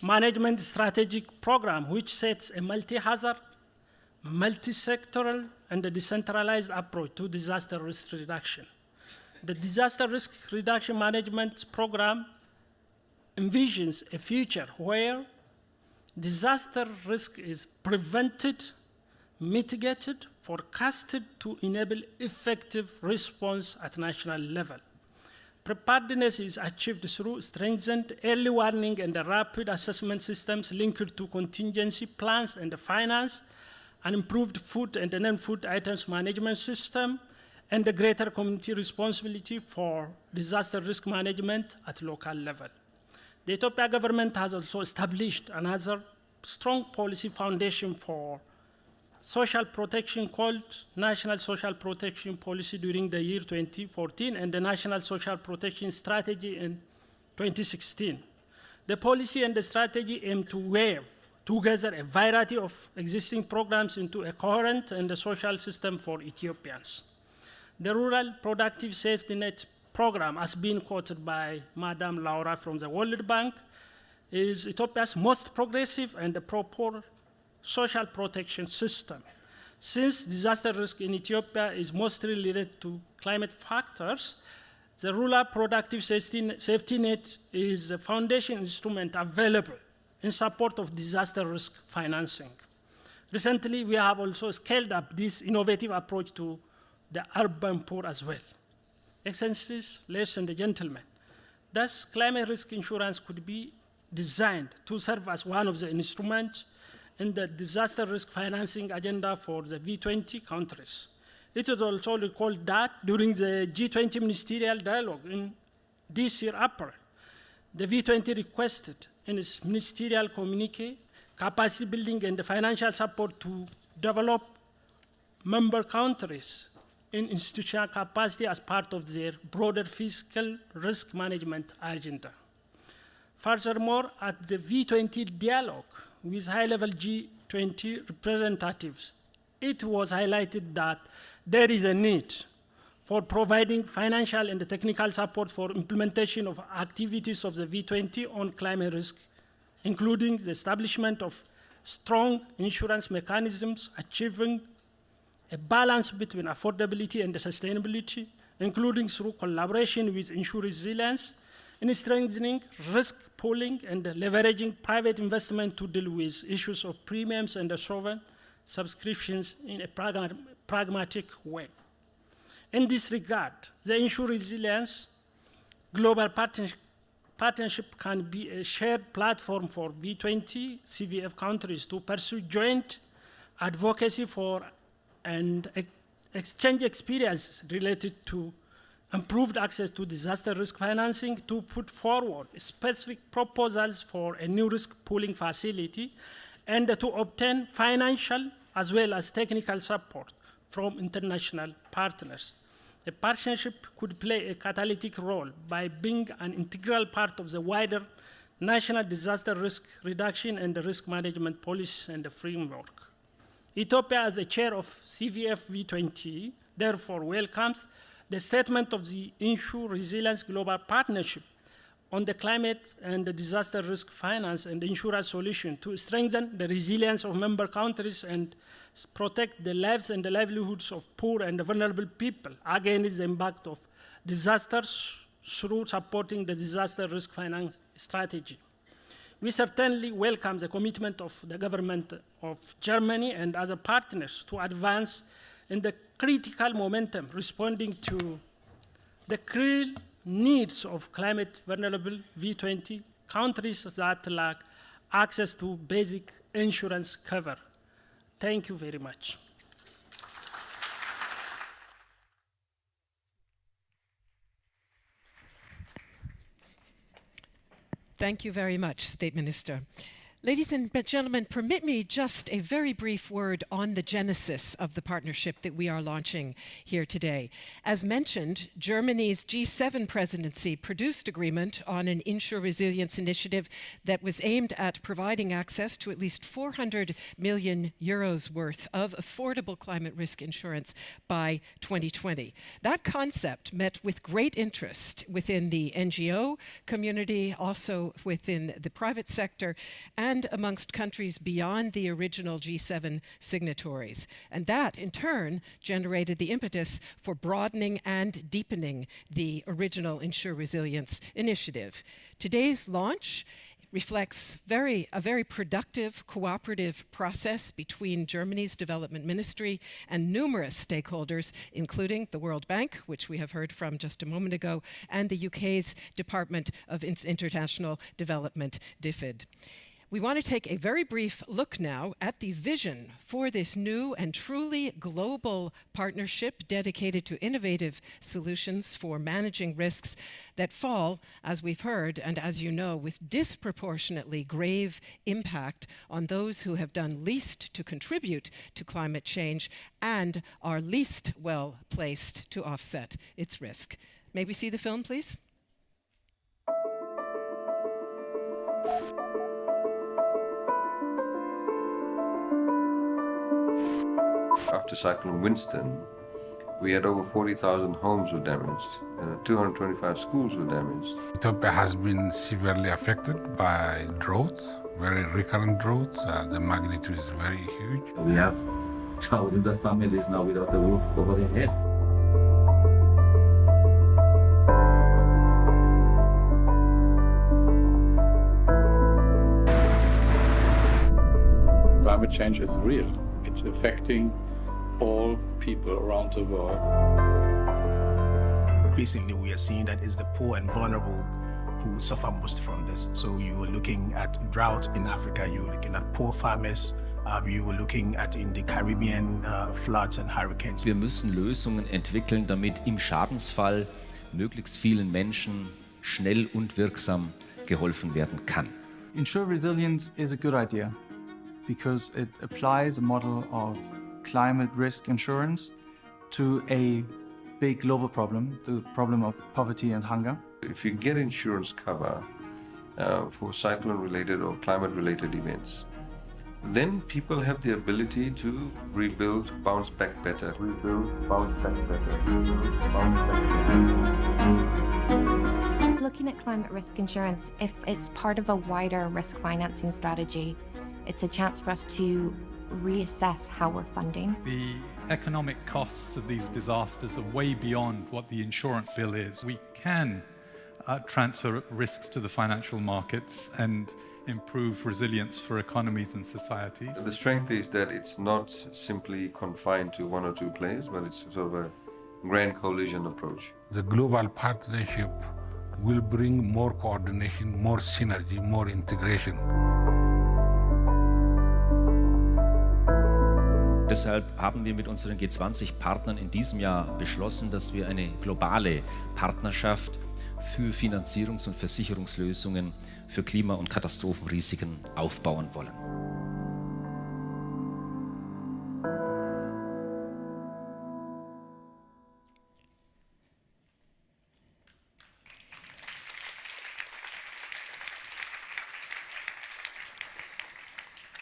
management strategic program, which sets a multi-hazard, multi-sectoral, and a decentralized approach to disaster risk reduction. The disaster risk reduction management program envisions a future where disaster risk is prevented, mitigated, forecasted to enable effective response at national level. Preparedness is achieved through strengthened early warning and rapid assessment systems linked to contingency plans and finance, an improved food and non-food items management system, and a greater community responsibility for disaster risk management at local level. The Ethiopia government has also established another strong policy foundation for social protection called National Social Protection Policy during the year 2014 and the National Social Protection Strategy in 2016. The policy and the strategy aim to weave together a variety of existing programs into a coherent and a social system for Ethiopians. The Rural Productive Safety Net program, as being quoted by Madam Laura from the World Bank, is Ethiopia's most progressive and proper social protection system. Since disaster risk in Ethiopia is mostly related to climate factors, the Rural Productive Safety Net is a foundation instrument available in support of disaster risk financing. Recently, we have also scaled up this innovative approach to the urban poor as well. Excellencies, ladies and gentlemen, thus climate risk insurance could be designed to serve as one of the instruments in the disaster risk financing agenda for the V20 countries. It is also recalled that during the G20 ministerial dialogue in this year April, the V20 requested in its ministerial communique capacity building and financial support to develop member countries in institutional capacity as part of their broader fiscal risk management agenda. Furthermore, at the V20 dialogue with high-level G20 representatives, it was highlighted that there is a need for providing financial and technical support for implementation of activities of the V20 on climate risk, including the establishment of strong insurance mechanisms, achieving a balance between affordability and sustainability, including through collaboration with InsuResilience, in strengthening risk pooling and leveraging private investment to deal with issues of premiums and sovereign subscriptions in a pragmatic way. In this regard, the InsuResilience Global partnership can be a shared platform for V20 CVF countries to pursue joint advocacy for and exchange experience related to improved access to disaster risk financing, to put forward specific proposals for a new risk pooling facility, and to obtain financial as well as technical support from international partners. The partnership could play a catalytic role by being an integral part of the wider national disaster risk reduction and the risk management policy and the framework. Ethiopia, as the chair of CVF V20, therefore welcomes the statement of the InsuResilience Global Partnership on the climate and the disaster risk finance and insurance solution to strengthen the resilience of member countries and protect the lives and the livelihoods of poor and vulnerable people against the impact of disasters through supporting the disaster risk finance strategy. We certainly welcome the commitment of the government of Germany and other partners to advance in the critical momentum responding to the real needs of climate vulnerable V20 countries that lack access to basic insurance cover. Thank you very much. Thank you very much, State Minister. Ladies and gentlemen, permit me just a very brief word on the genesis of the partnership that we are launching here today. As mentioned, Germany's G7 presidency produced agreement on an InsuResilience initiative that was aimed at providing access to at least 400 million euros worth of affordable climate risk insurance by 2020. That concept met with great interest within the NGO community, also within the private sector, and amongst countries beyond the original G7 signatories. And that, in turn, generated the impetus for broadening and deepening the original InsuResilience initiative. Today's launch reflects a very productive, cooperative process between Germany's development ministry and numerous stakeholders, including the World Bank, which we have heard from just a moment ago, and the UK's Department of International Development, DFID. We want to take a very brief look now at the vision for this new and truly global partnership dedicated to innovative solutions for managing risks that fall, as we've heard, and as you know, with disproportionately grave impact on those who have done least to contribute to climate change and are least well placed to offset its risk. May we see the film, please? After Cyclone Winston, we had over 40,000 homes were damaged, 225 schools were damaged. Ethiopia has been severely affected by drought, very recurrent drought. The magnitude is very huge. We have thousands of families now without a roof over their head. Climate change is real. It's affecting all people around the world. Increasingly, we are seeing that it's the poor and vulnerable who suffer most from this. So you were looking at drought in Africa, you were looking at poor farmers, you were looking at in the Caribbean floods and hurricanes. Wir müssen Lösungen entwickeln, damit im Schadensfall möglichst vielen Menschen schnell und wirksam geholfen werden kann. InsuResilience is a good idea because it applies a model of climate risk insurance to a big global problem, the problem of poverty and hunger. If you get insurance cover for cyclone-related or climate-related events, then people have the ability to rebuild, bounce back better. Looking at climate risk insurance, if it's part of a wider risk financing strategy, it's a chance for us to reassess how we're funding. The economic costs of these disasters are way beyond what the insurance bill is. We can transfer risks to the financial markets and improve resilience for economies and societies. The strength is that it's not simply confined to one or two players, but it's sort of a grand coalition approach. The global partnership will bring more coordination, more synergy, more integration. Deshalb haben wir mit unseren G20-Partnern in diesem Jahr beschlossen, dass wir eine globale Partnerschaft für Finanzierungs- und Versicherungslösungen für Klima- und Katastrophenrisiken aufbauen wollen.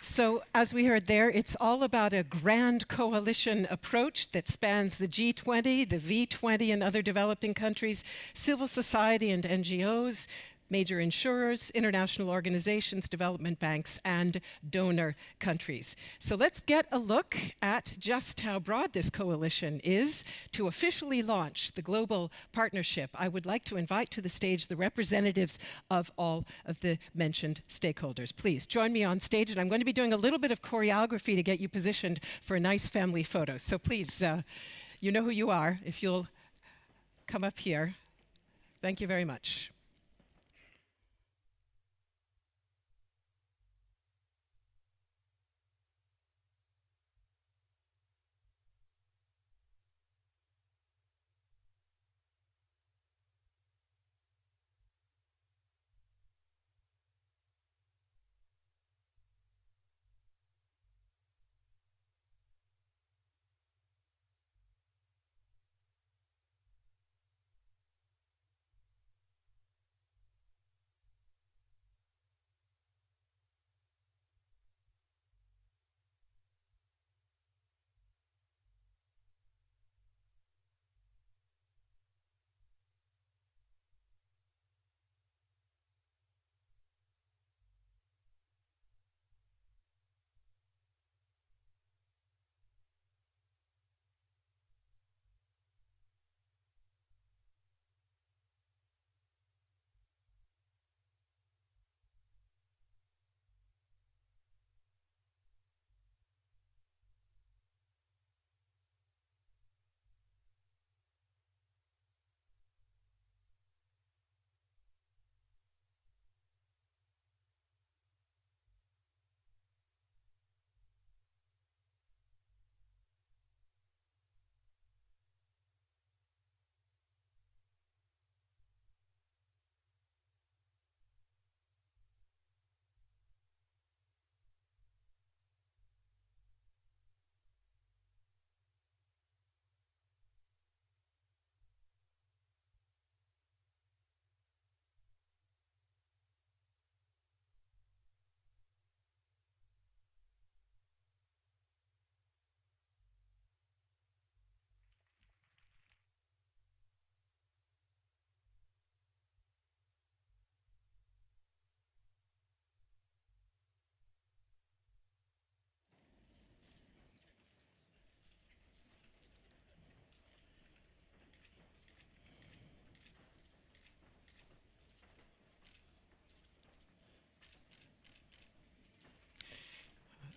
So, as we heard there, it's all about a grand coalition approach that spans the G20, the V20 and other developing countries, civil society and NGOs, major insurers, international organizations, development banks, and donor countries. So let's get a look at just how broad this coalition is. To officially launch the global partnership, I would like to invite to the stage the representatives of all of the mentioned stakeholders. Please join me on stage, and I'm going to be doing a little bit of choreography to get you positioned for a nice family photo. So please, you know who you are, if you'll come up here. Thank you very much.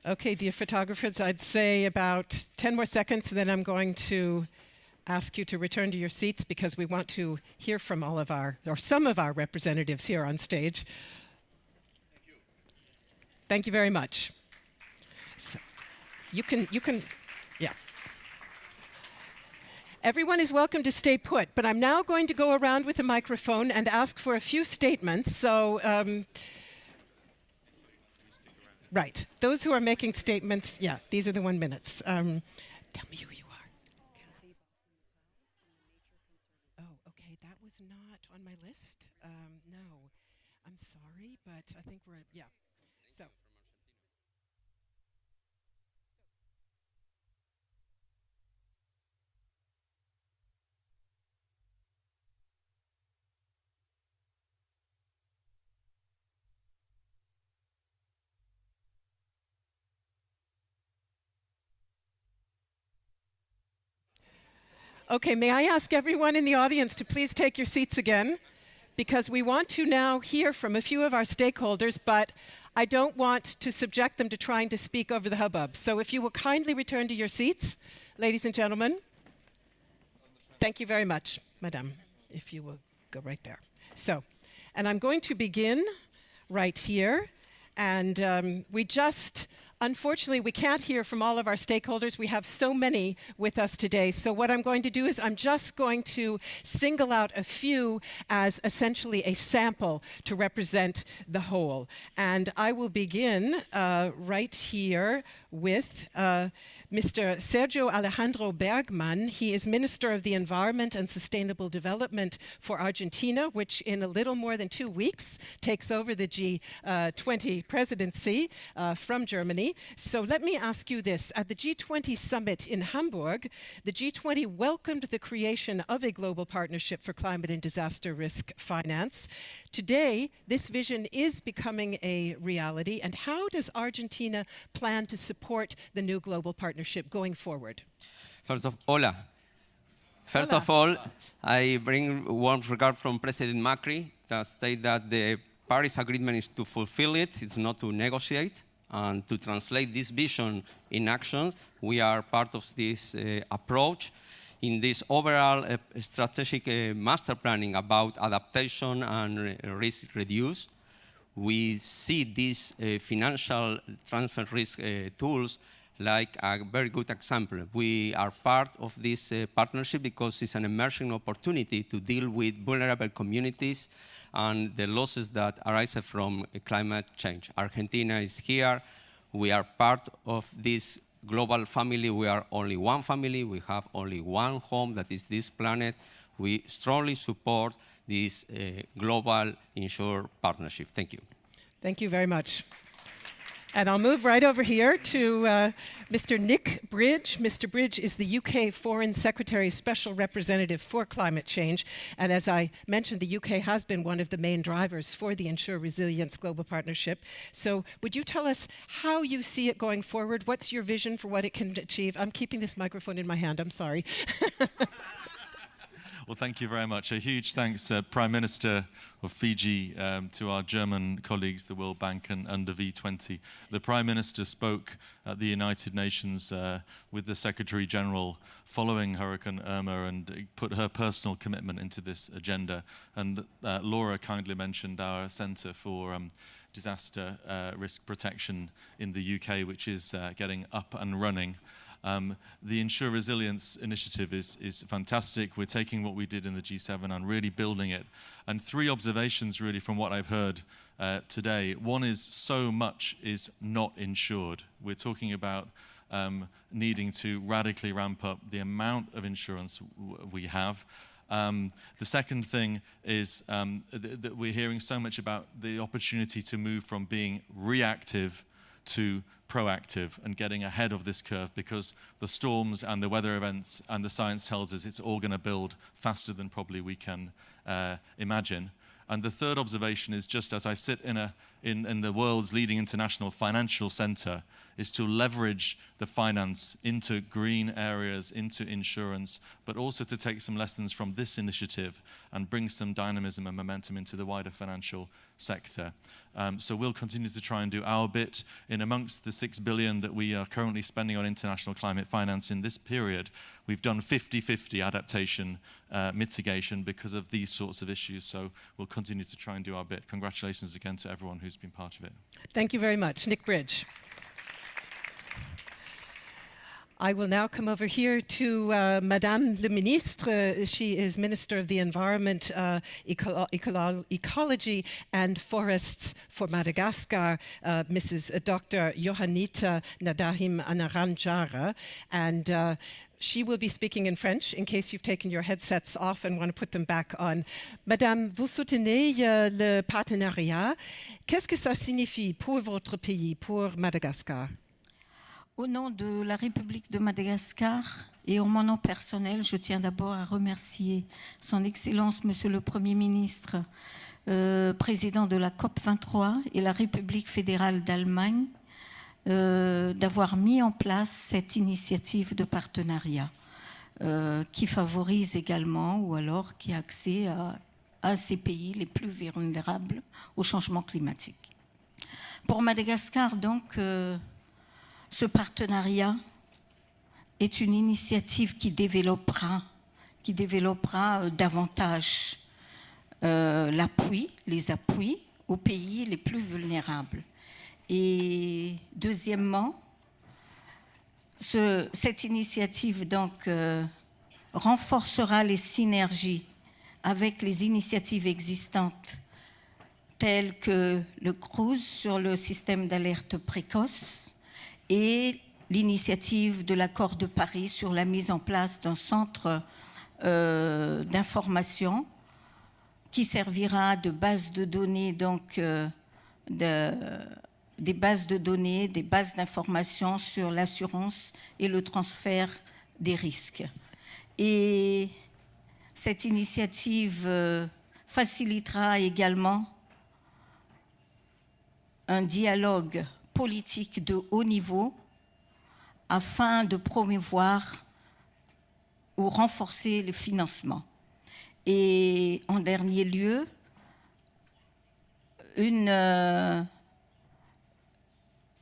Okay, dear photographers, I'd say about 10 more seconds, then I'm going to ask you to return to your seats because we want to hear from all of our, or some of our representatives here on stage. Thank you very much. So you can, yeah. Everyone is welcome to stay put, but I'm now going to go around with a microphone and ask for a few statements. So, right, those who are making statements, yeah, these are the 1 minutes. Tell me who you are. Oh, okay, that was not on my list. No, I'm sorry, but I think we're, yeah. So. Okay, may I ask everyone in the audience to please take your seats again, because we want to now hear from a few of our stakeholders, but I don't want to subject them to trying to speak over the hubbub. So if you will kindly return to your seats, ladies and gentlemen. Thank you very much, Madame, if you will go right there. So, and I'm going to begin right here. And unfortunately, we can't hear from all of our stakeholders. We have so many with us today. So what I'm going to do is I'm just going to single out a few as essentially a sample to represent the whole. And I will begin right here with Mr. Sergio Alejandro Bergman. He is Minister of the Environment and Sustainable Development for Argentina, which in a little more than 2 weeks takes over the G20 presidency from Germany. So let me ask you this. At the G20 summit in Hamburg, the G20 welcomed the creation of a global partnership for climate and disaster risk finance. Today, this vision is becoming a reality. And how does Argentina plan to support the new global partnership going forward? First of all, I bring warm regard from President Macri that state that the Paris Agreement is to fulfill it, it's not to negotiate. And to translate this vision in action, we are part of this approach in this overall strategic master planning about adaptation and risk reduce. We see these financial transfer risk tools like a very good example. We are part of this partnership because it's an emerging opportunity to deal with vulnerable communities and the losses that arise from climate change. Argentina is here. We are part of this global family. We are only one family. We have only one home, that is this planet. We strongly support this global InsuRe partnership. Thank you. Thank you very much. And I'll move right over here to Mr. Nick Bridge. Mr. Bridge is the UK Foreign Secretary's Special Representative for Climate Change. And as I mentioned, the UK has been one of the main drivers for the InsuResilience Global Partnership. So would you tell us how you see it going forward? What's your vision for what it can achieve? I'm keeping this microphone in my hand. I'm sorry. Well, thank you very much. A huge thanks, Prime Minister of Fiji, to our German colleagues, the World Bank and the V20. The Prime Minister spoke at the United Nations with the Secretary General following Hurricane Irma and put her personal commitment into this agenda. And Laura kindly mentioned our Centre for Disaster Risk Protection in the UK, which is getting up and running. The InsuResilience initiative is fantastic. We're taking what we did in the G7 and really building it. And 3 observations really from what I've heard today. One is so much is not insured. We're talking about needing to radically ramp up the amount of insurance we have. The second thing is that we're hearing so much about the opportunity to move from being reactive to proactive and getting ahead of this curve, because the storms and the weather events and the science tells us it's all going to build faster than probably we can imagine. And the third observation is, just as I sit in the world's leading international financial center, is to leverage the finance into green areas, into insurance, but also to take some lessons from this initiative and bring some dynamism and momentum into the wider financial sector. So we'll continue to try and do our bit. In amongst the 6 billion that we are currently spending on international climate finance in this period, we've done 50-50 adaptation mitigation because of these sorts of issues. So we'll continue to try and do our bit. Congratulations again to everyone who's been part of it. Thank you very much. Nick Bridge. I will now come over here to Madame le Ministre. She is Minister of the Environment, Ecology and Forests for Madagascar, Mrs. Dr. Johannita Nadahim Anaranjara. And she will be speaking in French, in case you've taken your headsets off and want to put them back on. Madame, vous soutenez le partenariat. Qu'est-ce que ça signifie pour votre pays, pour Madagascar? Au nom de la République de Madagascar et en mon nom personnel, je tiens d'abord à remercier Son Excellence, Monsieur le Premier ministre, président de la COP23 et la République fédérale d'Allemagne, d'avoir mis en place cette initiative de partenariat qui favorise également, ou alors qui a accès à ces pays les plus vulnérables au changement climatique. Pour Madagascar, donc, ce partenariat est une initiative qui développera davantage les appuis aux pays les plus vulnérables. Et deuxièmement, cette initiative donc, renforcera les synergies avec les initiatives existantes telles que le CRUISE sur le système d'alerte précoce et l'initiative de l'accord de Paris sur la mise en place d'un centre d'information qui servira de base de données, donc des bases de données, des bases d'informations sur l'assurance et le transfert des risques. Et cette initiative facilitera également un dialogue politique de haut niveau afin de promouvoir ou renforcer le financement. Et en dernier lieu,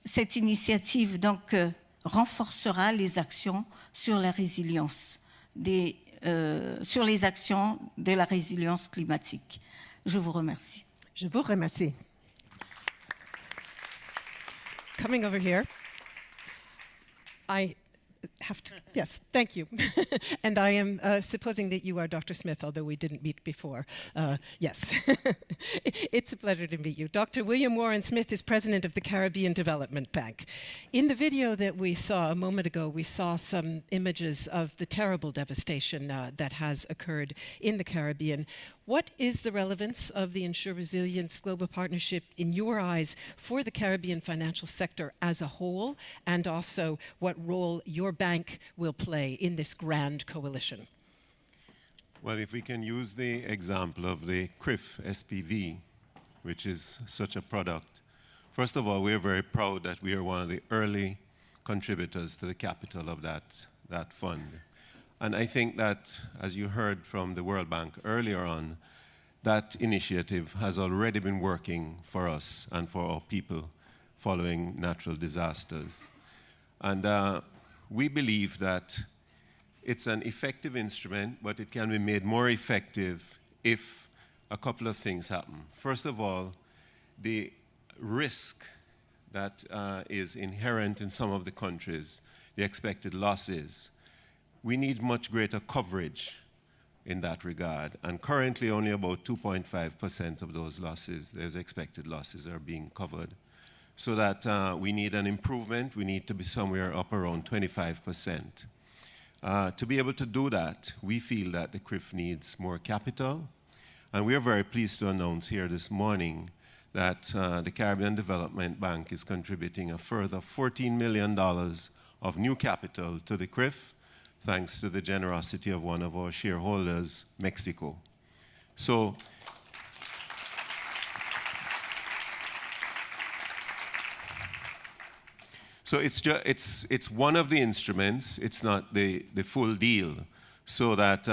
cette initiative donc, renforcera les actions sur la résilience, sur les actions de la résilience climatique. Je vous remercie. Je vous remercie. Coming over here, I have to, yes, thank you. And I am supposing that you are Dr. Smith, although we didn't meet before. Yes, it's a pleasure to meet you. Dr. William Warren Smith is president of the Caribbean Development Bank. In the video that we saw a moment ago, we saw some images of the terrible devastation that has occurred in the Caribbean. What is the relevance of the InsuResilience Global Partnership in your eyes for the Caribbean financial sector as a whole, and also what role your bank will play in this grand coalition? Well, if we can use the example of the CRIF SPV, which is such a product, first of all, we are very proud that we are one of the early contributors to the capital of that fund. And I think that, as you heard from the World Bank earlier on, that initiative has already been working for us and for our people following natural disasters. And we believe that it's an effective instrument, but it can be made more effective if a couple of things happen. First of all, the risk that is inherent in some of the countries, the expected losses, we need much greater coverage in that regard. And currently only about 2.5% of those losses, those expected losses, are being covered. So that we need an improvement. We need to be somewhere up around 25%. To be able to do that, we feel that the CRIF needs more capital. And we are very pleased to announce here this morning that the Caribbean Development Bank is contributing a further $14 million of new capital to the CRIF, thanks to the generosity of one of our shareholders, Mexico. So it's one of the instruments. It's not the full deal. So that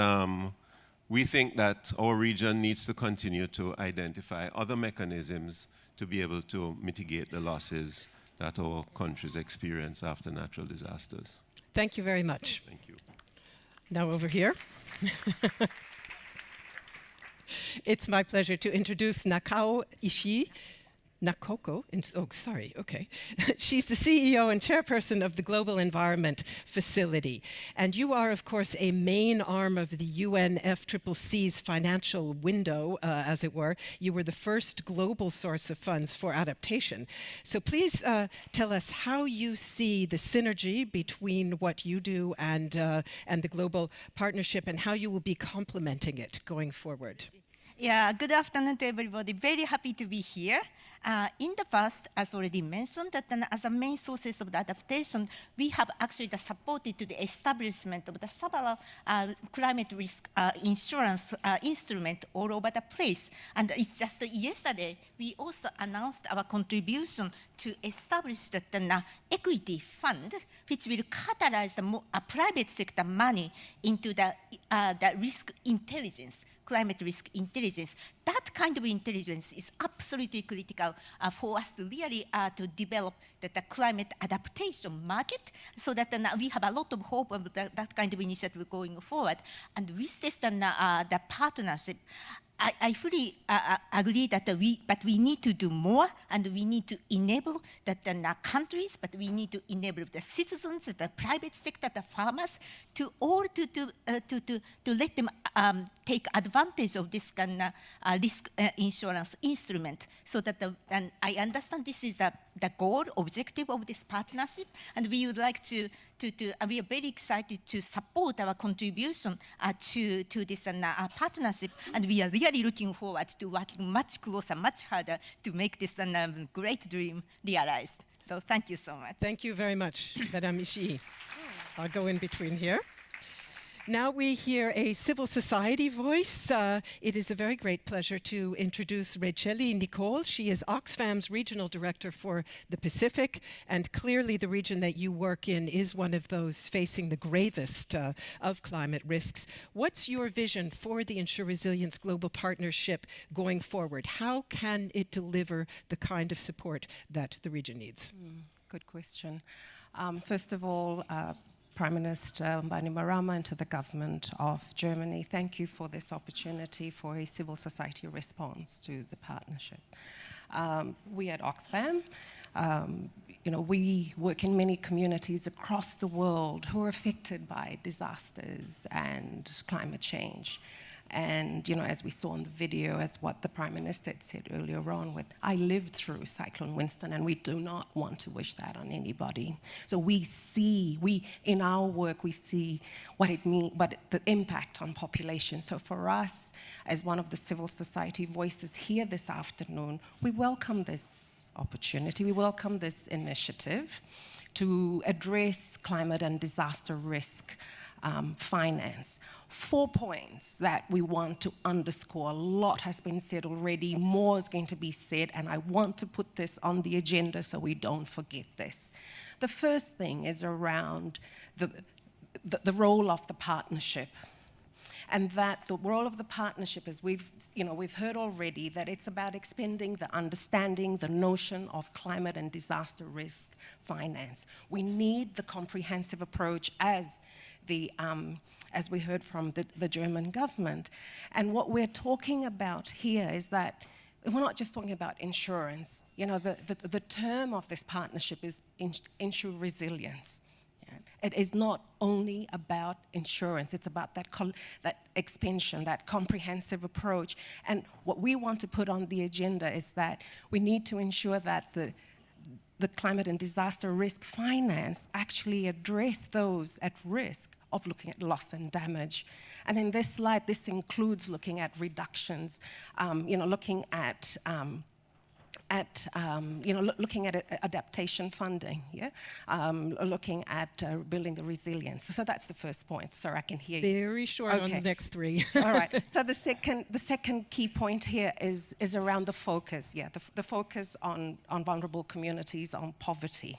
we think that our region needs to continue to identify other mechanisms to be able to mitigate the losses that our countries experience after natural disasters. Thank you very much. Thank you. Now over here. It's my pleasure to introduce Nakao Ishii. Nakoko, oh, sorry, okay. She's the CEO and chairperson of the Global Environment Facility. And you are, of course, a main arm of the UNFCCC's financial window, as it were. You were the first global source of funds for adaptation. So please tell us how you see the synergy between what you do and the Global Partnership, and how you will be complementing it going forward. Yeah, good afternoon to everybody. Very happy to be here. In the past, as already mentioned, that as a main sources of the adaptation, we have actually supported to the establishment of the several climate risk insurance instrument all over the place. And it's just yesterday, we also announced our contribution to establish the equity fund, which will catalyze the private sector money into the risk intelligence, climate risk intelligence. That kind of intelligence is absolutely critical for us to really to develop the climate adaptation market, so that we have a lot of hope of that kind of initiative going forward. And with this the partnership, I fully agree that we need to do more, and we need to enable the countries, but we need to enable the citizens, the private sector, the farmers, to let them take advantage of this kind of risk insurance instrument. So that and I understand this is the goal, objective of this partnership, and we would like to we are very excited to support our contribution to this partnership, and we are really looking forward to working much closer, much harder to make this great dream realized. So thank you so much. Thank you very much, Madame Ishii. I'll go in between here. Now we hear a civil society voice. It is a very great pleasure to introduce Racheli Nicole. She is Oxfam's Regional Director for the Pacific, and clearly the region that you work in is one of those facing the gravest of climate risks. What's your vision for the InsuResilience Global Partnership going forward? How can it deliver the kind of support that the region needs? Good question. First of all, Prime Minister Bainimarama and to the government of Germany, thank you for this opportunity for a civil society response to the partnership. We at Oxfam, we work in many communities across the world who are affected by disasters and climate change. And, as we saw in the video, as what the Prime Minister had said earlier on, I lived through Cyclone Winston, and we do not want to wish that on anybody. So in our work, we see what it means, but the impact on population. So for us, as one of the civil society voices here this afternoon, we welcome this opportunity, we welcome this initiative to address climate and disaster risk finance. 4 points that we want to underscore. A lot has been said already, more is going to be said, and I want to put this on the agenda so we don't forget this. The first thing is around the role of the partnership. And that the role of the partnership is, we've heard already that it's about expanding the understanding, the notion of climate and disaster risk finance. We need the comprehensive approach as we heard from the German government. And what we're talking about here is that we're not just talking about insurance. The term of this partnership is InsuResilience. It is not only about insurance, it's about that expansion, that comprehensive approach. And what we want to put on the agenda is that we need to ensure that the climate and disaster risk finance actually address those at risk of looking at loss and damage. And in this slide, this includes looking at reductions, looking at adaptation funding, looking at building the resilience. So that's the first point. Sorry, I can hear you. Very short on the next three. All right. So the second key point here is around the focus. The focus on vulnerable communities, on poverty.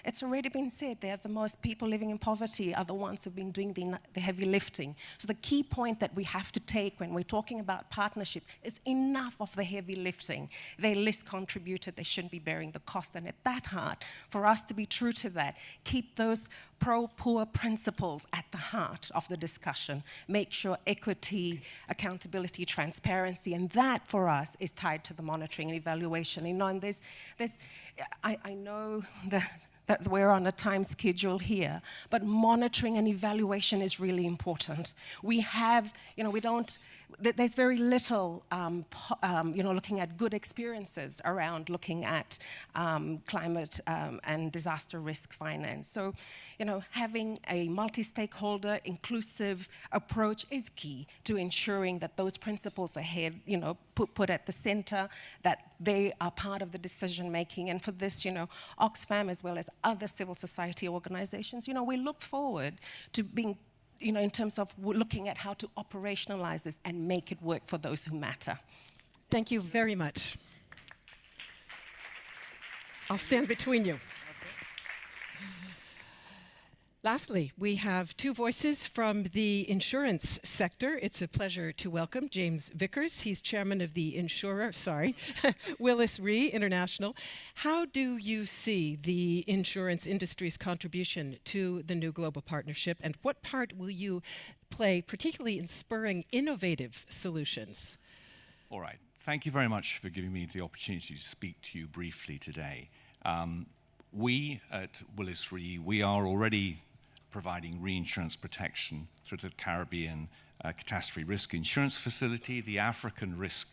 It's already been said there, the most people living in poverty are the ones who've been doing the heavy lifting. So the key point that we have to take when we're talking about partnership is enough of the heavy lifting. They're less contributed, they shouldn't be bearing the cost. And at that heart, for us to be true to that, keep those pro-poor principles at the heart of the discussion. Make sure equity, accountability, transparency, and that for us is tied to the monitoring and evaluation. And I know that we're on a time schedule here, but monitoring and evaluation is really important. There's very little, looking at good experiences around looking at climate and disaster risk finance. So, having a multi-stakeholder, inclusive approach is key to ensuring that those principles are put at the center, that they are part of the decision making. And for this, Oxfam as well as other civil society organizations, we look forward to being, in terms of looking at how to operationalize this and make it work for those who matter. Thank you very much. I'll stand between you. Lastly, we have two voices from the insurance sector. It's a pleasure to welcome James Vickers. He's chairman of the Willis Re International. How do you see the insurance industry's contribution to the new global partnership, and what part will you play, particularly in spurring innovative solutions All right. Thank you very much for giving me the opportunity to speak to you briefly today. We at Willis Re, we are already providing reinsurance protection through the Caribbean Catastrophe Risk Insurance Facility, the African Risk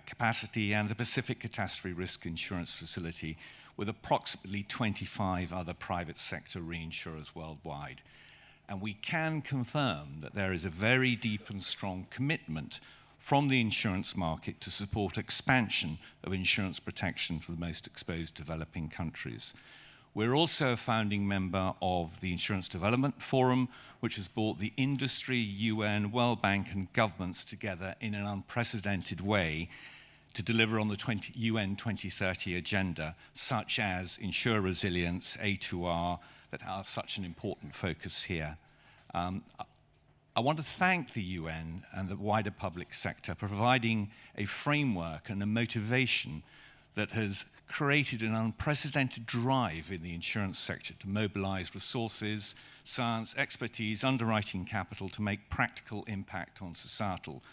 Capacity, and the Pacific Catastrophe Risk Insurance Facility, with approximately 25 other private sector reinsurers worldwide. And we can confirm that there is a very deep and strong commitment from the insurance market to support expansion of insurance protection for the most exposed developing countries. We're also a founding member of the Insurance Development Forum, which has brought the industry, UN, World Bank, and governments together in an unprecedented way to deliver on the UN 2030 agenda, such as InsuResilience, A2R, that are such an important focus here. I want to thank the UN and the wider public sector for providing a framework and a motivation that has created an unprecedented drive in the insurance sector to mobilize resources, science, expertise, underwriting capital to make practical impact on societal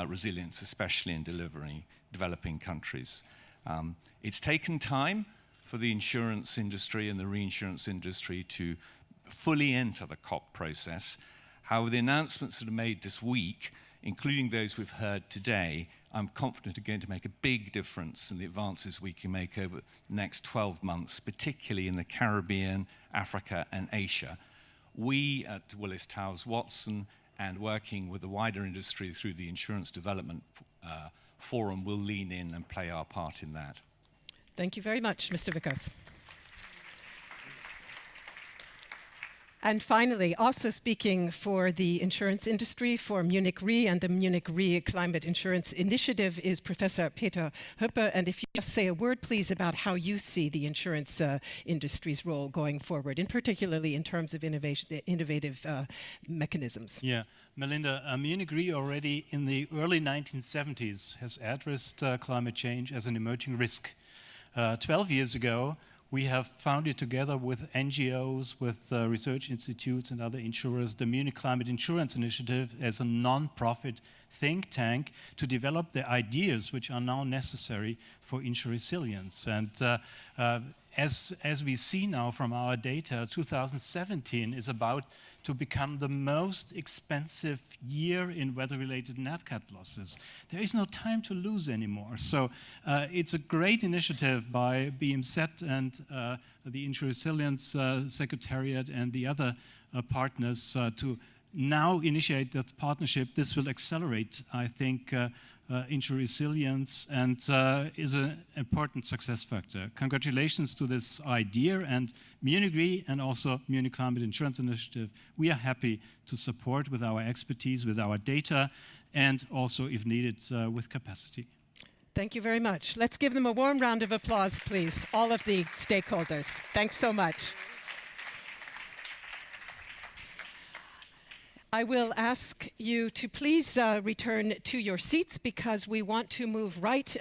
resilience, especially in developing countries. It's taken time for the insurance industry and the reinsurance industry to fully enter the COP process. However, the announcements that are made this week, including those we've heard today, I'm confident are going to make a big difference in the advances we can make over the next 12 months, particularly in the Caribbean, Africa, and Asia. We at Willis Towers Watson, and working with the wider industry through the Insurance Development Forum, will lean in and play our part in that. Thank you very much, Mr. Vickers. And finally, also speaking for the insurance industry, for Munich Re and the Munich Re Climate Insurance Initiative, is Professor Peter Höppe. And if you just say a word, please, about how you see the insurance industry's role going forward, and particularly in terms of innovative mechanisms. Yeah, Melinda, Munich Re already in the early 1970s has addressed climate change as an emerging risk. 12 years ago, we have founded together with NGOs, with research institutes and other insurers, the Munich Climate Insurance Initiative as a non-profit think tank to develop the ideas which are now necessary for InsuResilience. And as we see now from our data, 2017 is about to become the most expensive year in weather-related nat cat losses. There is no time to lose anymore. So it's a great initiative by BMZ and the InsuResilience Secretariat and the other partners to now initiate that partnership. This will accelerate, I think, InsuResilience, and is an important success factor. Congratulations to this idea, and Munich Re and also Munich Climate Insurance Initiative, we are happy to support with our expertise, with our data, and also, if needed, with capacity. Thank you very much. Let's give them a warm round of applause, please, all of the stakeholders. Thanks so much. I will ask you to please return to your seats, because we want to move right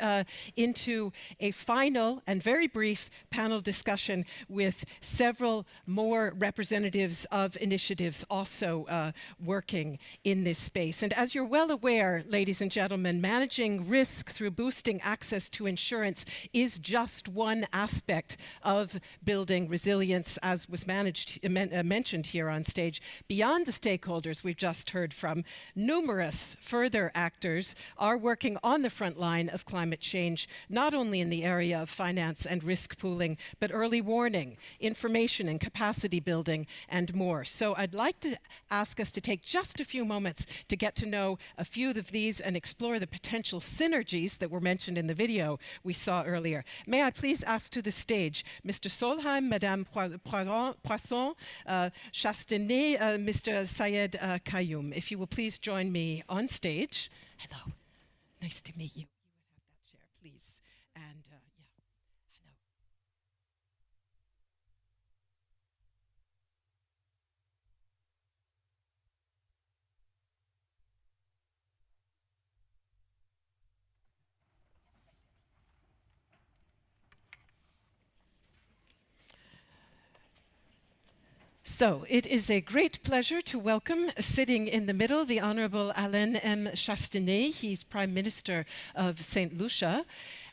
into a final and very brief panel discussion with several more representatives of initiatives also working in this space. And as you're well aware, ladies and gentlemen, managing risk through boosting access to insurance is just one aspect of building resilience, as was mentioned here on stage. Beyond the stakeholders we've just heard from, numerous further actors are working on the front line of climate change, not only in the area of finance and risk pooling, but early warning, information and capacity building, and more. So I'd like to ask us to take just a few moments to get to know a few of these and explore the potential synergies that were mentioned in the video we saw earlier. May I please ask to the stage Mr. Solheim, Madame Poisson, Chastanet, Mr. Sayed Kayoum. If you will please join me on stage. Hello. Nice to meet you. You would have that chair, please. And yeah. Hello. So it is a great pleasure to welcome, sitting in the middle, the Honorable Alain M. Chastanet. He's Prime Minister of St. Lucia.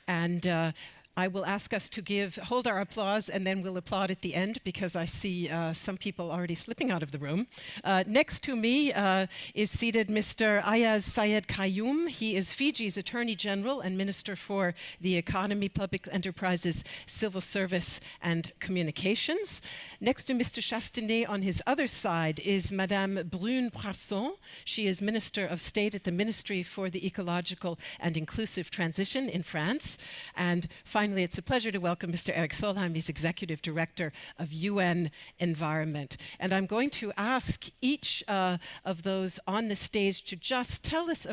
And I will ask us to hold our applause, and then we'll applaud at the end, because I see some people already slipping out of the room. Next to me is seated Mr. Ayaz Sayed Qayyum. He is Fiji's Attorney General and Minister for the Economy, Public Enterprises, Civil Service and Communications. Next to Mr. Chastanet on his other side is Madame Brune Poisson. She is Minister of State at the Ministry for the Ecological and Inclusive Transition in France. And finally, it's a pleasure to welcome Mr. Eric Solheim. He's Executive Director of UN Environment. And I'm going to ask each of those on the stage to just tell us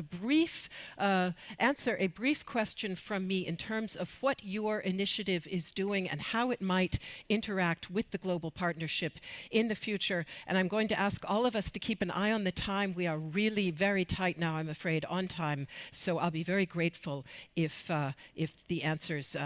answer a brief question from me in terms of what your initiative is doing and how it might interact with the global partnership in the future. And I'm going to ask all of us to keep an eye on the time. We are really very tight now, I'm afraid, on time. So I'll be very grateful if the answers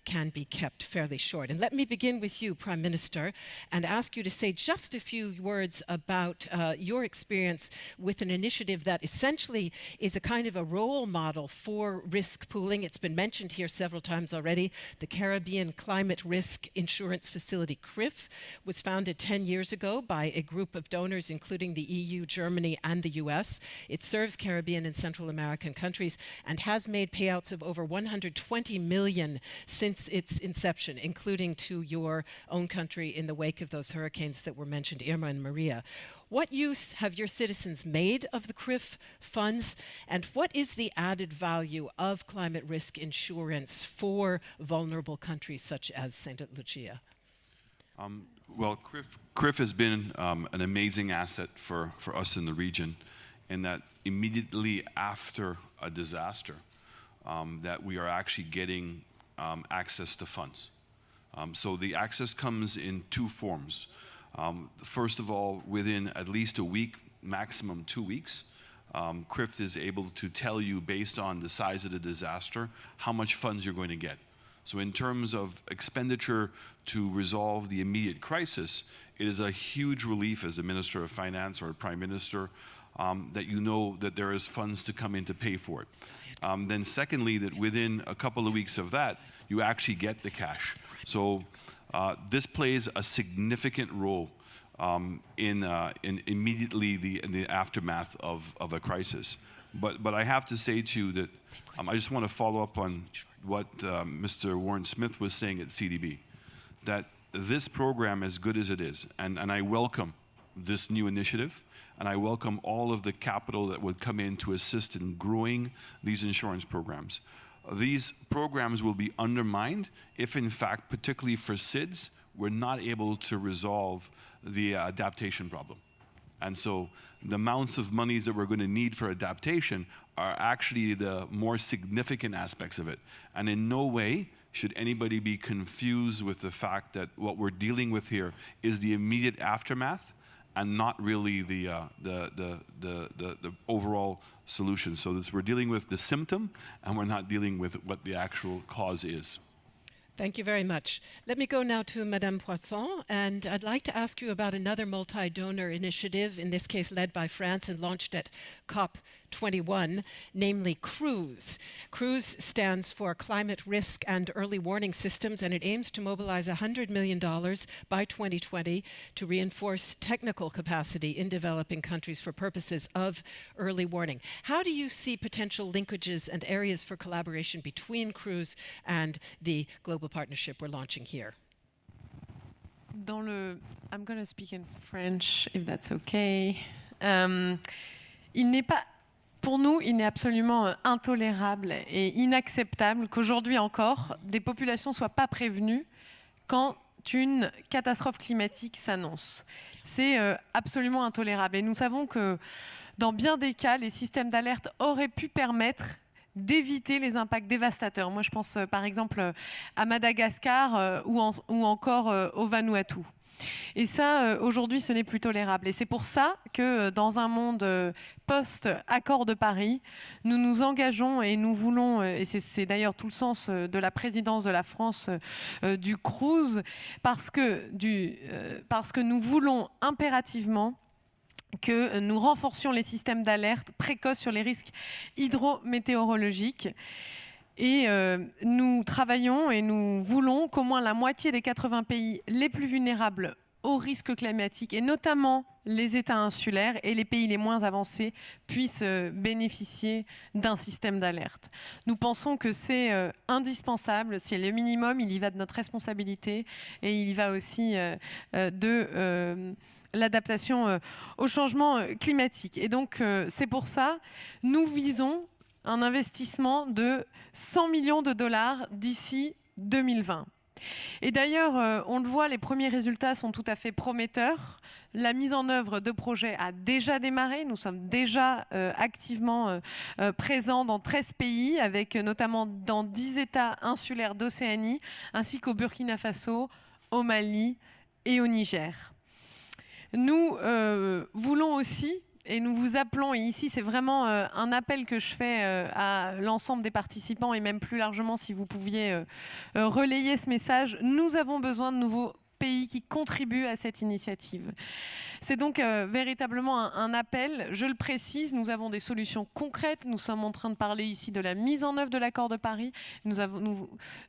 can be kept fairly short. And let me begin with you, Prime Minister, and ask you to say just a few words about your experience with an initiative that essentially is a kind of a role model for risk pooling. It's been mentioned here several times already. The Caribbean Climate Risk Insurance Facility, CRIF, was founded 10 years ago by a group of donors, including the EU, Germany, and the US. It serves Caribbean and Central American countries and has made payouts of over 120 million since its inception, including to your own country in the wake of those hurricanes that were mentioned, Irma and Maria. What use have your citizens made of the CRIF funds, and what is the added value of climate risk insurance for vulnerable countries such as St. Lucia? Well, CRIF has been an amazing asset for us in the region, in that immediately after a disaster, that we are actually getting access to funds. So the access comes in two forms. First of all, within at least a week, maximum 2 weeks, CRIF is able to tell you, based on the size of the disaster, how much funds you're going to get. So in terms of expenditure to resolve the immediate crisis, it is a huge relief as a Minister of Finance or a Prime Minister that you know that there is funds to come in to pay for it. Then secondly, that within a couple of weeks of that, you actually get the cash. So this plays a significant role in immediately in the aftermath of a crisis. But I have to say to you that I just want to follow up on what Mr. Warren Smith was saying at CDB, that this program, as good as it is, and I welcome this new initiative, and I welcome all of the capital that would come in to assist in growing these insurance programs. These programs will be undermined if, in fact, particularly for SIDS, we're not able to resolve the adaptation problem. And so the amounts of monies that we're going to need for adaptation are actually the more significant aspects of it. And in no way should anybody be confused with the fact that what we're dealing with here is the immediate aftermath and not really the overall solution. So we're dealing with the symptom, and we're not dealing with what the actual cause is. Thank you very much. Let me go now to Madame Poisson, and I'd like to ask you about another multi-donor initiative, in this case led by France and launched at COP21, namely CRUISE. CRUISE stands for Climate Risk and Early Warning Systems, and it aims to mobilize $100 million by 2020 to reinforce technical capacity in developing countries for purposes of early warning. How do you see potential linkages and areas for collaboration between CRUISE and the global partnership we're launching here? I'm going to speak in French, if that's okay. Pour nous, il n'est absolument intolérable et inacceptable qu'aujourd'hui encore, des populations ne soient pas prévenues quand une catastrophe climatique s'annonce. C'est absolument intolérable. Et nous savons que dans bien des cas, les systèmes d'alerte auraient pu permettre d'éviter les impacts dévastateurs. Moi, je pense par exemple à Madagascar ou encore au Vanuatu. Et ça, aujourd'hui, ce n'est plus tolérable. Et c'est pour ça que dans un monde post-accord de Paris, nous nous engageons et nous voulons, et c'est d'ailleurs tout le sens de la présidence de la France du cruise, parce que nous voulons impérativement que nous renforcions les systèmes d'alerte précoce sur les risques hydrométéorologiques. Et nous travaillons et nous voulons qu'au moins la moitié des 80 pays les plus vulnérables aux risques climatiques, et notamment les États insulaires et les pays les moins avancés, puissent bénéficier d'un système d'alerte. Nous pensons que c'est indispensable, c'est le minimum, il y va de notre responsabilité et il y va aussi de l'adaptation au changement climatique. Et donc c'est pour ça, nous visons un investissement de 100 millions de dollars d'ici 2020. Et d'ailleurs, on le voit, les premiers résultats sont tout à fait prometteurs. La mise en œuvre de projets a déjà démarré. Nous sommes déjà activement présents dans 13 pays, avec notamment dans 10 États insulaires d'Océanie, ainsi qu'au Burkina Faso, au Mali et au Niger. Nous voulons aussi, et nous vous appelons, et ici c'est vraiment un appel que je fais à l'ensemble des participants, et même plus largement si vous pouviez relayer ce message, nous avons besoin de nouveaux pays qui contribuent à cette initiative. C'est donc véritablement un appel, je le précise, nous avons des solutions concrètes, nous sommes en train de parler ici de la mise en œuvre de l'accord de Paris, nous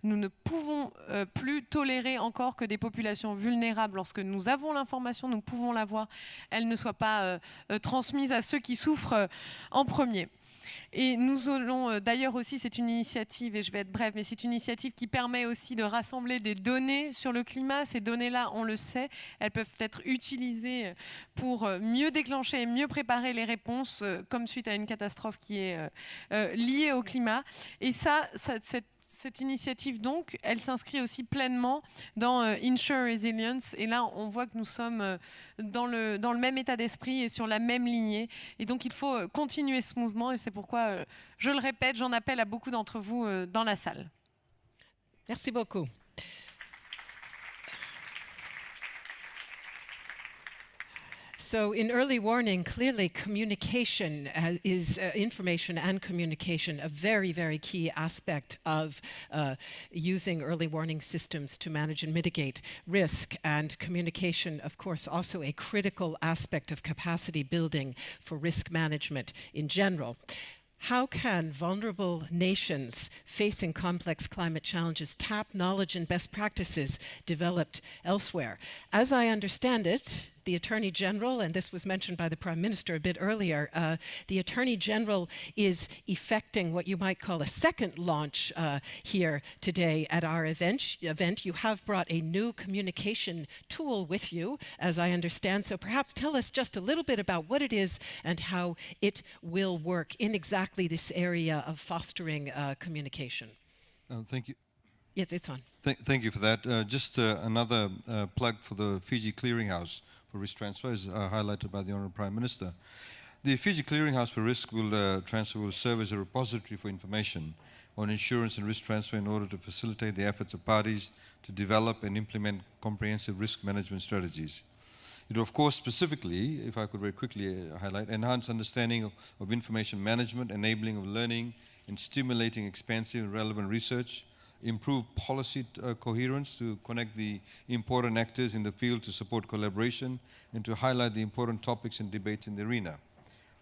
ne pouvons plus tolérer encore que des populations vulnérables, lorsque nous avons l'information, nous pouvons la voir, elles ne soient pas transmises à ceux qui souffrent en premier. Et nous allons d'ailleurs aussi, c'est une initiative, et je vais être brève, mais c'est une initiative qui permet aussi de rassembler des données sur le climat. Ces données-là, on le sait, elles peuvent être utilisées pour mieux déclencher et mieux préparer les réponses, comme suite à une catastrophe qui est liée au climat. Et cette initiative, donc, elle s'inscrit aussi pleinement dans InsuResilience. Et là, on voit que nous sommes dans le même état d'esprit et sur la même lignée. Et donc, il faut continuer ce mouvement. Et c'est pourquoi, je le répète, j'en appelle à beaucoup d'entre vous dans la salle. Merci beaucoup. So in early warning, clearly communication is information and communication a very, very key aspect of using early warning systems to manage and mitigate risk. And communication, of course, also a critical aspect of capacity building for risk management in general. How can vulnerable nations facing complex climate challenges tap knowledge and best practices developed elsewhere? As I understand it, the Attorney General, and this was mentioned by the Prime Minister a bit earlier, the Attorney General is effecting what you might call a second launch here today at our event. You have brought a new communication tool with you, as I understand, so perhaps tell us just a little bit about what it is and how it will work in exactly this area of fostering communication. Thank you. Yes, it's on. Thank you for that. Just another plug for the Fiji Clearinghouse for risk transfer, as highlighted by the Honourable Prime Minister. The Fiji Clearinghouse for Risk Transfer will serve as a repository for information on insurance and risk transfer in order to facilitate the efforts of parties to develop and implement comprehensive risk management strategies. It will, of course, specifically, if I could very quickly highlight, enhance understanding of information management, enabling of learning, and stimulating expansive and relevant research, improve policy coherence to connect the important actors in the field to support collaboration and to highlight the important topics and debates in the arena.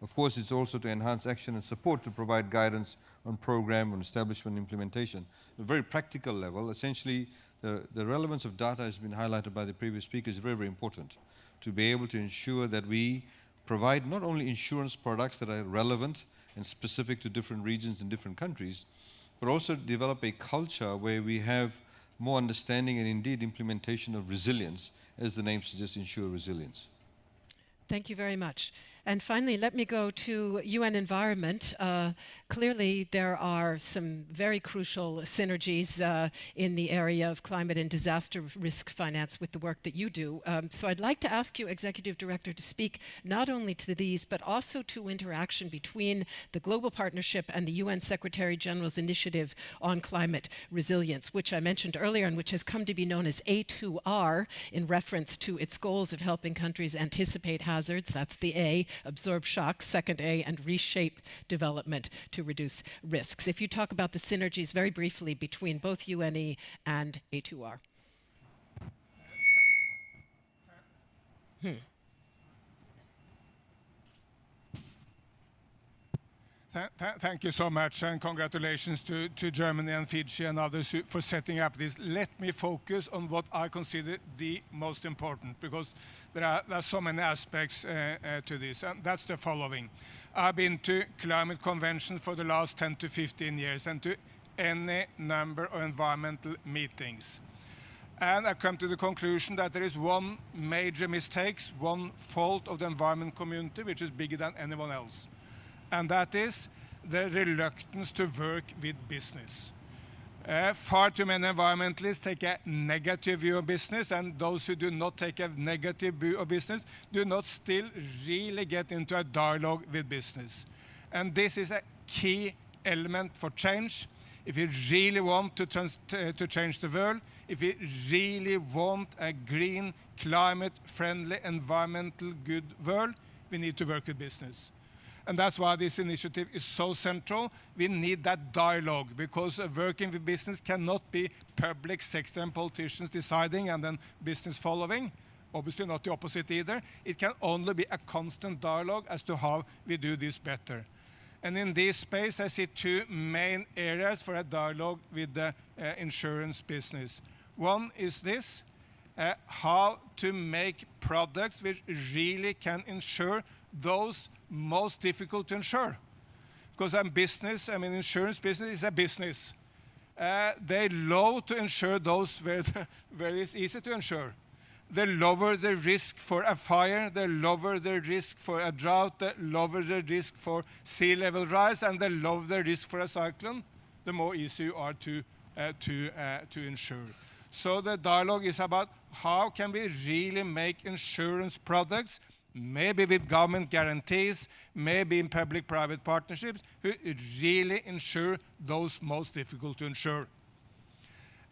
Of course, it's also to enhance action and support to provide guidance on program, on establishment, implementation. At a very practical level, essentially, the relevance of data has been highlighted by the previous speakers, is very, very important to be able to ensure that we provide not only insurance products that are relevant and specific to different regions and different countries, but also develop a culture where we have more understanding and indeed implementation of resilience, as the name suggests, InsuResilience. Thank you very much. And finally, let me go to UN Environment. Clearly, there are some very crucial synergies in the area of climate and disaster risk finance with the work that you do. So I'd like to ask you, Executive Director, to speak not only to these, but also to interaction between the Global Partnership and the UN Secretary General's Initiative on Climate Resilience, which I mentioned earlier and which has come to be known as A2R in reference to its goals of helping countries anticipate hazards, that's the A, absorb shocks, second A, and reshape development to reduce risks. If you talk about the synergies very briefly between both UNE and A2R. Thank you so much, and congratulations to Germany and Fiji and others for setting up this. Let me focus on what I consider the most important, because there are so many aspects to this, and that's the following. I've been to climate conventions for the last 10 to 15 years and to any number of environmental meetings. And I come to the conclusion that there is one major mistake, one fault of the environment community, which is bigger than anyone else. And that is the reluctance to work with business. Far too many environmentalists take a negative view of business, and those who do not take a negative view of business do not still really get into a dialogue with business. And this is a key element for change. If we really want to change the world, if we really want a green, climate-friendly, environmental good world, we need to work with business. And that's why this initiative is so central. We need that dialogue, because working with business cannot be public sector and politicians deciding and then business following. Obviously not the opposite either. It can only be a constant dialogue as to how we do this better. And in this space, I see two main areas for a dialogue with the insurance business. One is this, how to make products which really can insure those most difficult to insure. Because insurance business is a business. They love to insure those where it's easy to insure. They lower the risk for a fire, they lower the risk for a drought, they lower the risk for sea level rise, and they lower the risk for a cyclone, the more easy you are to insure. So the dialogue is about how can we really make insurance products, maybe with government guarantees, maybe in public-private partnerships, who really insure those most difficult to insure.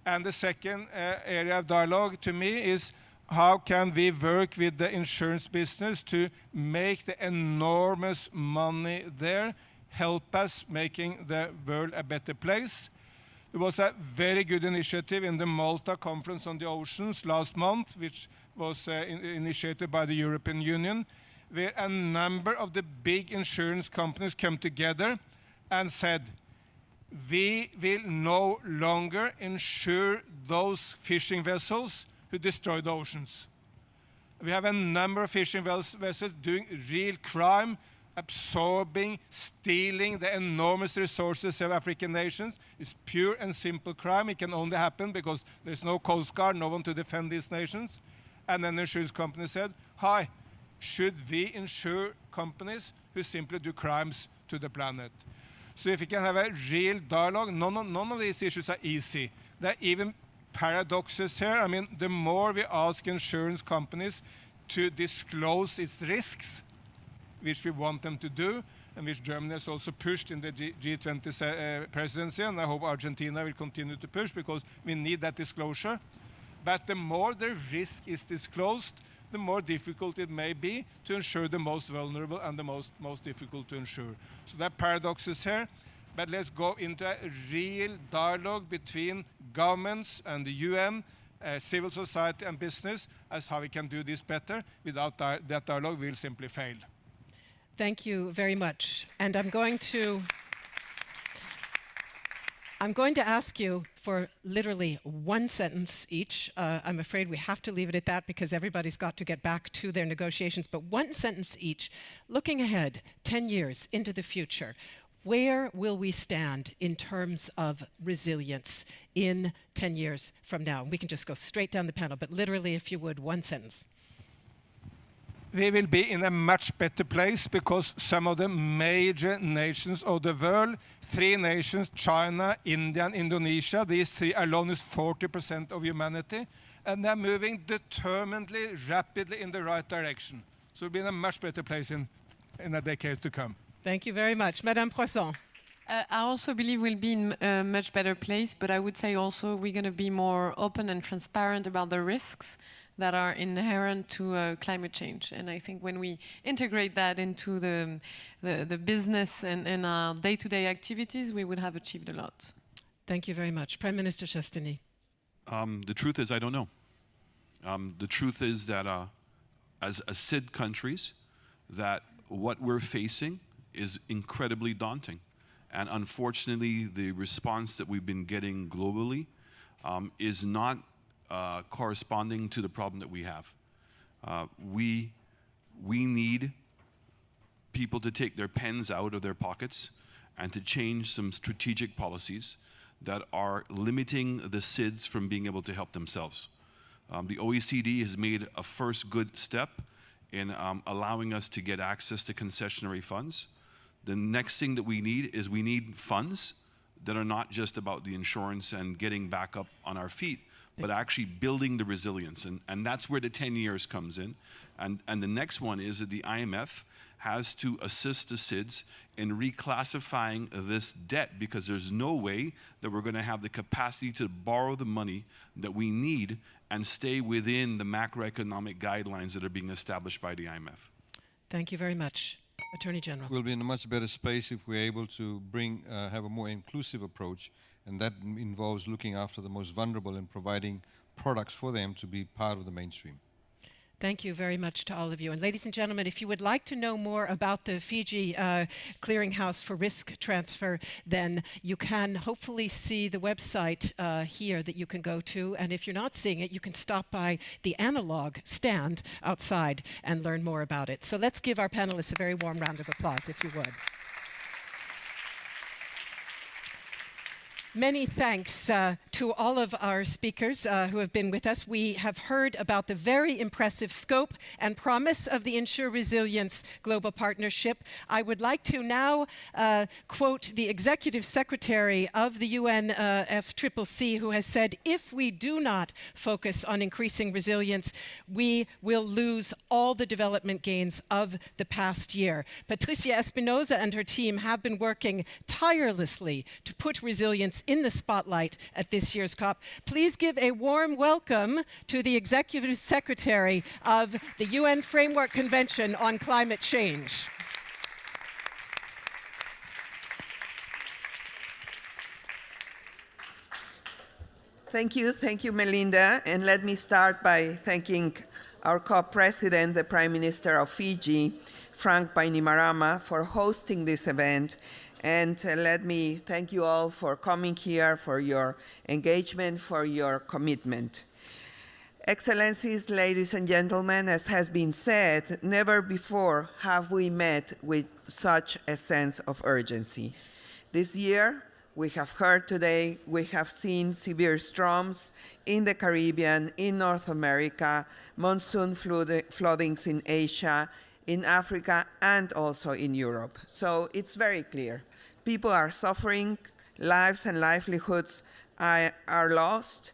And the second area of dialogue to me is how can we work with the insurance business to make the enormous money there help us making the world a better place. There was a very good initiative in the Malta Conference on the Oceans last month, which was initiated by the European Union, where a number of the big insurance companies come together and said, we will no longer insure those fishing vessels who destroy the oceans. We have a number of fishing vessels doing real crime, absorbing, stealing the enormous resources of African nations. It's pure and simple crime. It can only happen because there's no Coast Guard, no one to defend these nations. And then the insurance company said, hi, should we insure companies who simply do crimes to the planet? So if we can have a real dialogue, none of these issues are easy. There are even paradoxes here. The more we ask insurance companies to disclose its risks, which we want them to do, and which Germany has also pushed in the G20 presidency, and I hope Argentina will continue to push because we need that disclosure. But the more the risk is disclosed, the more difficult it may be to insure the most vulnerable and the most difficult to insure. So there are paradoxes here, but let's go into a real dialogue between governments and the UN, civil society and business as how we can do this better. Without that dialogue, we'll simply fail. Thank you very much. And I'm going to ask you for literally one sentence each. I'm afraid we have to leave it at that because everybody's got to get back to their negotiations, but one sentence each. Looking ahead, 10 years into the future, where will we stand in terms of resilience in 10 years from now? We can just go straight down the panel, but literally, if you would, one sentence. we will be in a much better place because some of the major nations of the world, 3 nations, China, India, and Indonesia, these 3 alone is 40% of humanity, and they're moving determinedly, rapidly in the right direction. So we'll be in a much better place in a decade to come. Thank you very much. Madame Poisson. I also believe we'll be in a much better place, but I would say also we're going to be more open and transparent about the risks that are inherent to climate change. And I think when we integrate that into the business and our day-to-day activities, we would have achieved a lot. Thank you very much. Prime Minister Chastany. The truth is, I don't know. The truth is that as SID countries, that what we're facing is incredibly daunting. And unfortunately, the response that we've been getting globally is not corresponding to the problem that we have. We need people to take their pens out of their pockets and to change some strategic policies that are limiting the SIDS from being able to help themselves. The OECD has made a first good step in allowing us to get access to concessionary funds. The next thing that we need funds that are not just about the insurance and getting back up on our feet, but actually building the resilience. And that's where the 10 years comes in. And the next one is that the IMF has to assist the SIDS in reclassifying this debt, because there's no way that we're going to have the capacity to borrow the money that we need and stay within the macroeconomic guidelines that are being established by the IMF. Thank you very much. Attorney General. We'll be in a much better space if we're able to have a more inclusive approach, and that involves looking after the most vulnerable and providing products for them to be part of the mainstream. Thank you very much to all of you. And ladies and gentlemen, if you would like to know more about the Fiji Clearinghouse for Risk Transfer, then you can hopefully see the website here that you can go to. And if you're not seeing it, you can stop by the analog stand outside and learn more about it. So let's give our panelists a very warm round of applause, if you would. Many thanks to all of our speakers who have been with us. We have heard about the very impressive scope and promise of the InsuResilience Global Partnership. I would like to now quote the Executive Secretary of the UNFCCC, who has said, if we do not focus on increasing resilience, we will lose all the development gains of the past year. Patricia Espinosa and her team have been working tirelessly to put resilience in the spotlight at this year's COP. Please give a warm welcome to the Executive Secretary of the UN Framework Convention on Climate Change. Thank you, Melinda. And let me start by thanking our COP president, the Prime Minister of Fiji, Frank Bainimarama, for hosting this event. And let me thank you all for coming here, for your engagement, for your commitment. Excellencies, ladies and gentlemen, as has been said, never before have we met with such a sense of urgency. This year, we have heard today, we have seen severe storms in the Caribbean, in North America, monsoon floodings in Asia, in Africa, and also in Europe. So it's very clear. People are suffering, lives and livelihoods are lost,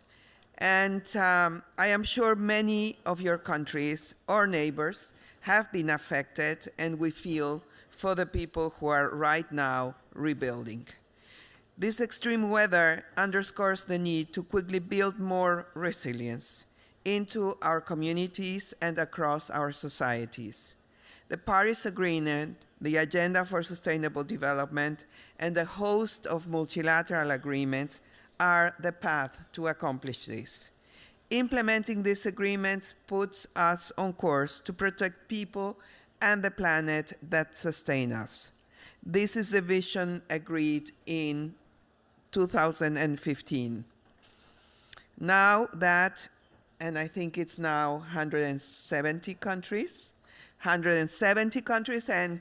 and I am sure many of your countries or neighbors have been affected, and we feel for the people who are right now rebuilding. This extreme weather underscores the need to quickly build more resilience into our communities and across our societies. The Paris Agreement, the Agenda for Sustainable Development, and a host of multilateral agreements are the path to accomplish this. Implementing these agreements puts us on course to protect people and the planet that sustain us. This is the vision agreed in 2015. Now that, and I think it's now 170 countries, and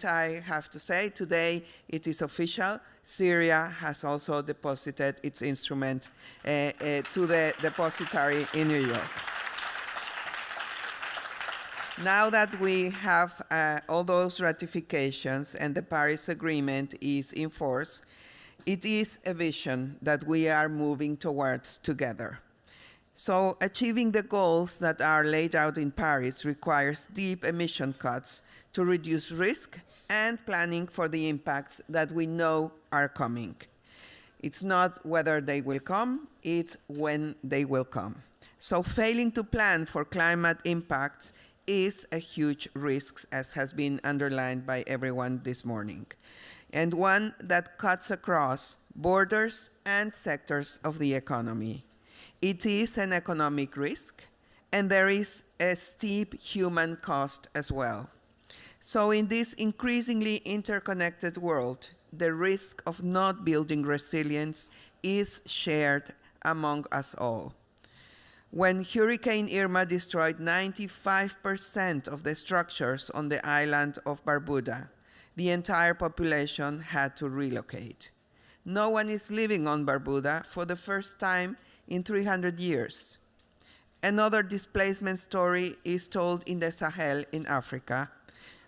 I have to say today it is official, Syria has also deposited its instrument to the depository in New York. Now that we have all those ratifications and the Paris Agreement is in force, it is a vision that we are moving towards together. So achieving the goals that are laid out in Paris requires deep emission cuts to reduce risk and planning for the impacts that we know are coming. It's not whether they will come, it's when they will come. So failing to plan for climate impacts is a huge risk, as has been underlined by everyone this morning, and one that cuts across borders and sectors of the economy. It is an economic risk, and there is a steep human cost as well. So in this increasingly interconnected world, the risk of not building resilience is shared among us all. When Hurricane Irma destroyed 95% of the structures on the island of Barbuda, the entire population had to relocate. No one is living on Barbuda for the first time in 300 years. Another displacement story is told in the Sahel in Africa,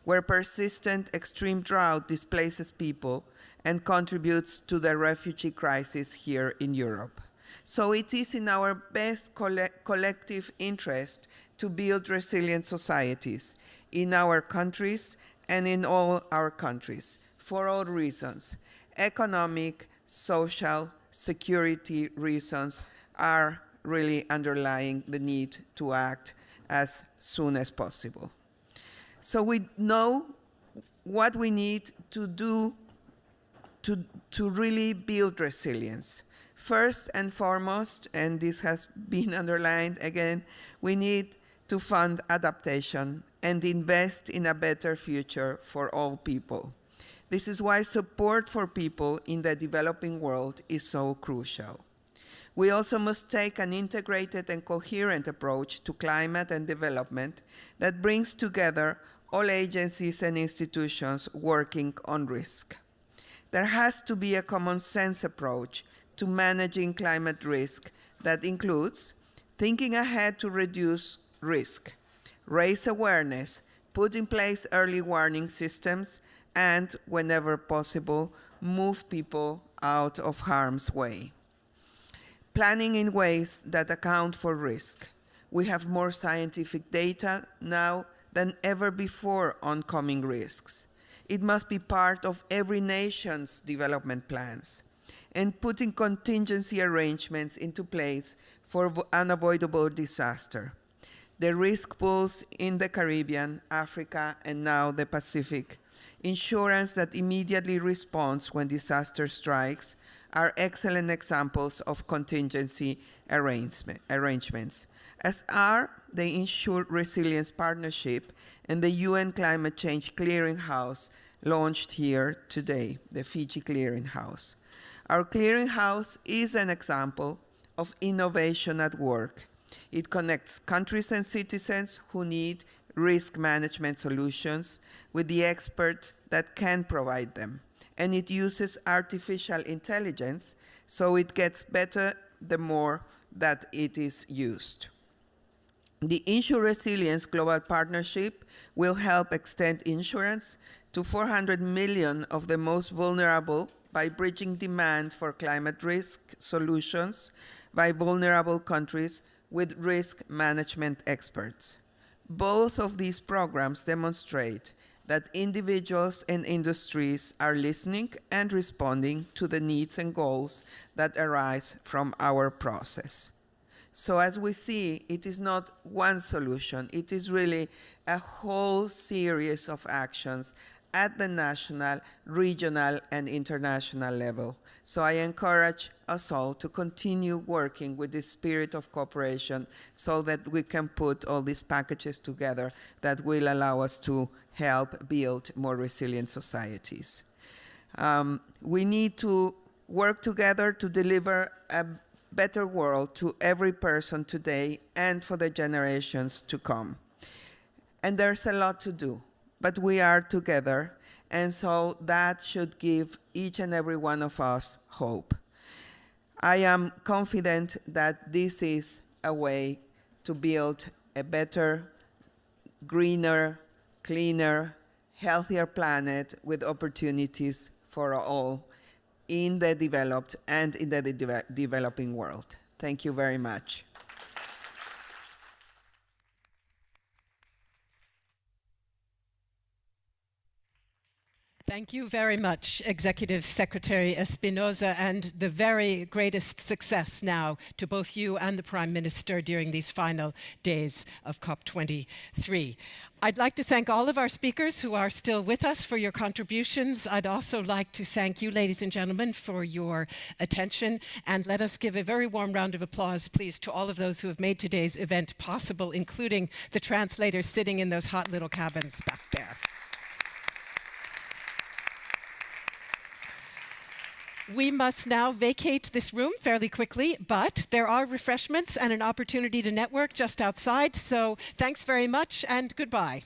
where persistent extreme drought displaces people and contributes to the refugee crisis here in Europe. So it is in our best collective interest to build resilient societies in our countries and in all our countries for all reasons. Economic, social, security reasons are really underlying the need to act as soon as possible. So we know what we need to do to really build resilience. First and foremost, and this has been underlined again, we need to fund adaptation and invest in a better future for all people. This is why support for people in the developing world is so crucial. We also must take an integrated and coherent approach to climate and development that brings together all agencies and institutions working on risk. There has to be a common sense approach to managing climate risk that includes thinking ahead to reduce risk, raise awareness, put in place early warning systems, and, whenever possible, move people out of harm's way. Planning in ways that account for risk. We have more scientific data now than ever before on coming risks. It must be part of every nation's development plans, and putting contingency arrangements into place for unavoidable disaster. The risk pools in the Caribbean, Africa, and now the Pacific, insurance that immediately responds when disaster strikes, are excellent examples of contingency arrangements, as are the InsuResilience Partnership and the UN Climate Change Clearinghouse launched here today, the Fiji Clearinghouse. Our clearinghouse is an example of innovation at work. It connects countries and citizens who need risk management solutions with the experts that can provide them. And it uses artificial intelligence, so it gets better the more that it is used. The InsuResilience Global Partnership will help extend insurance to 400 million of the most vulnerable by bridging demand for climate risk solutions by vulnerable countries with risk management experts. Both of these programs demonstrate that individuals and industries are listening and responding to the needs and goals that arise from our process. So as we see, it is not one solution, it is really a whole series of actions at the national, regional, and international level. So I encourage us all to continue working with this spirit of cooperation so that we can put all these packages together that will allow us to help build more resilient societies. We need to work together to deliver a better world to every person today and for the generations to come. And there's a lot to do, but we are together, and so that should give each and every one of us hope. I am confident that this is a way to build a better greener, cleaner, healthier planet with opportunities for all in the developed and in the developing world. Thank you very much. Thank you very much, Executive Secretary Espinosa, and the very greatest success now to both you and the Prime Minister during these final days of COP23. I'd like to thank all of our speakers who are still with us for your contributions. I'd also like to thank you, ladies and gentlemen, for your attention. And let us give a very warm round of applause, please, to all of those who have made today's event possible, including the translators sitting in those hot little cabins back there. We must now vacate this room fairly quickly, but there are refreshments and an opportunity to network just outside. So thanks very much and goodbye.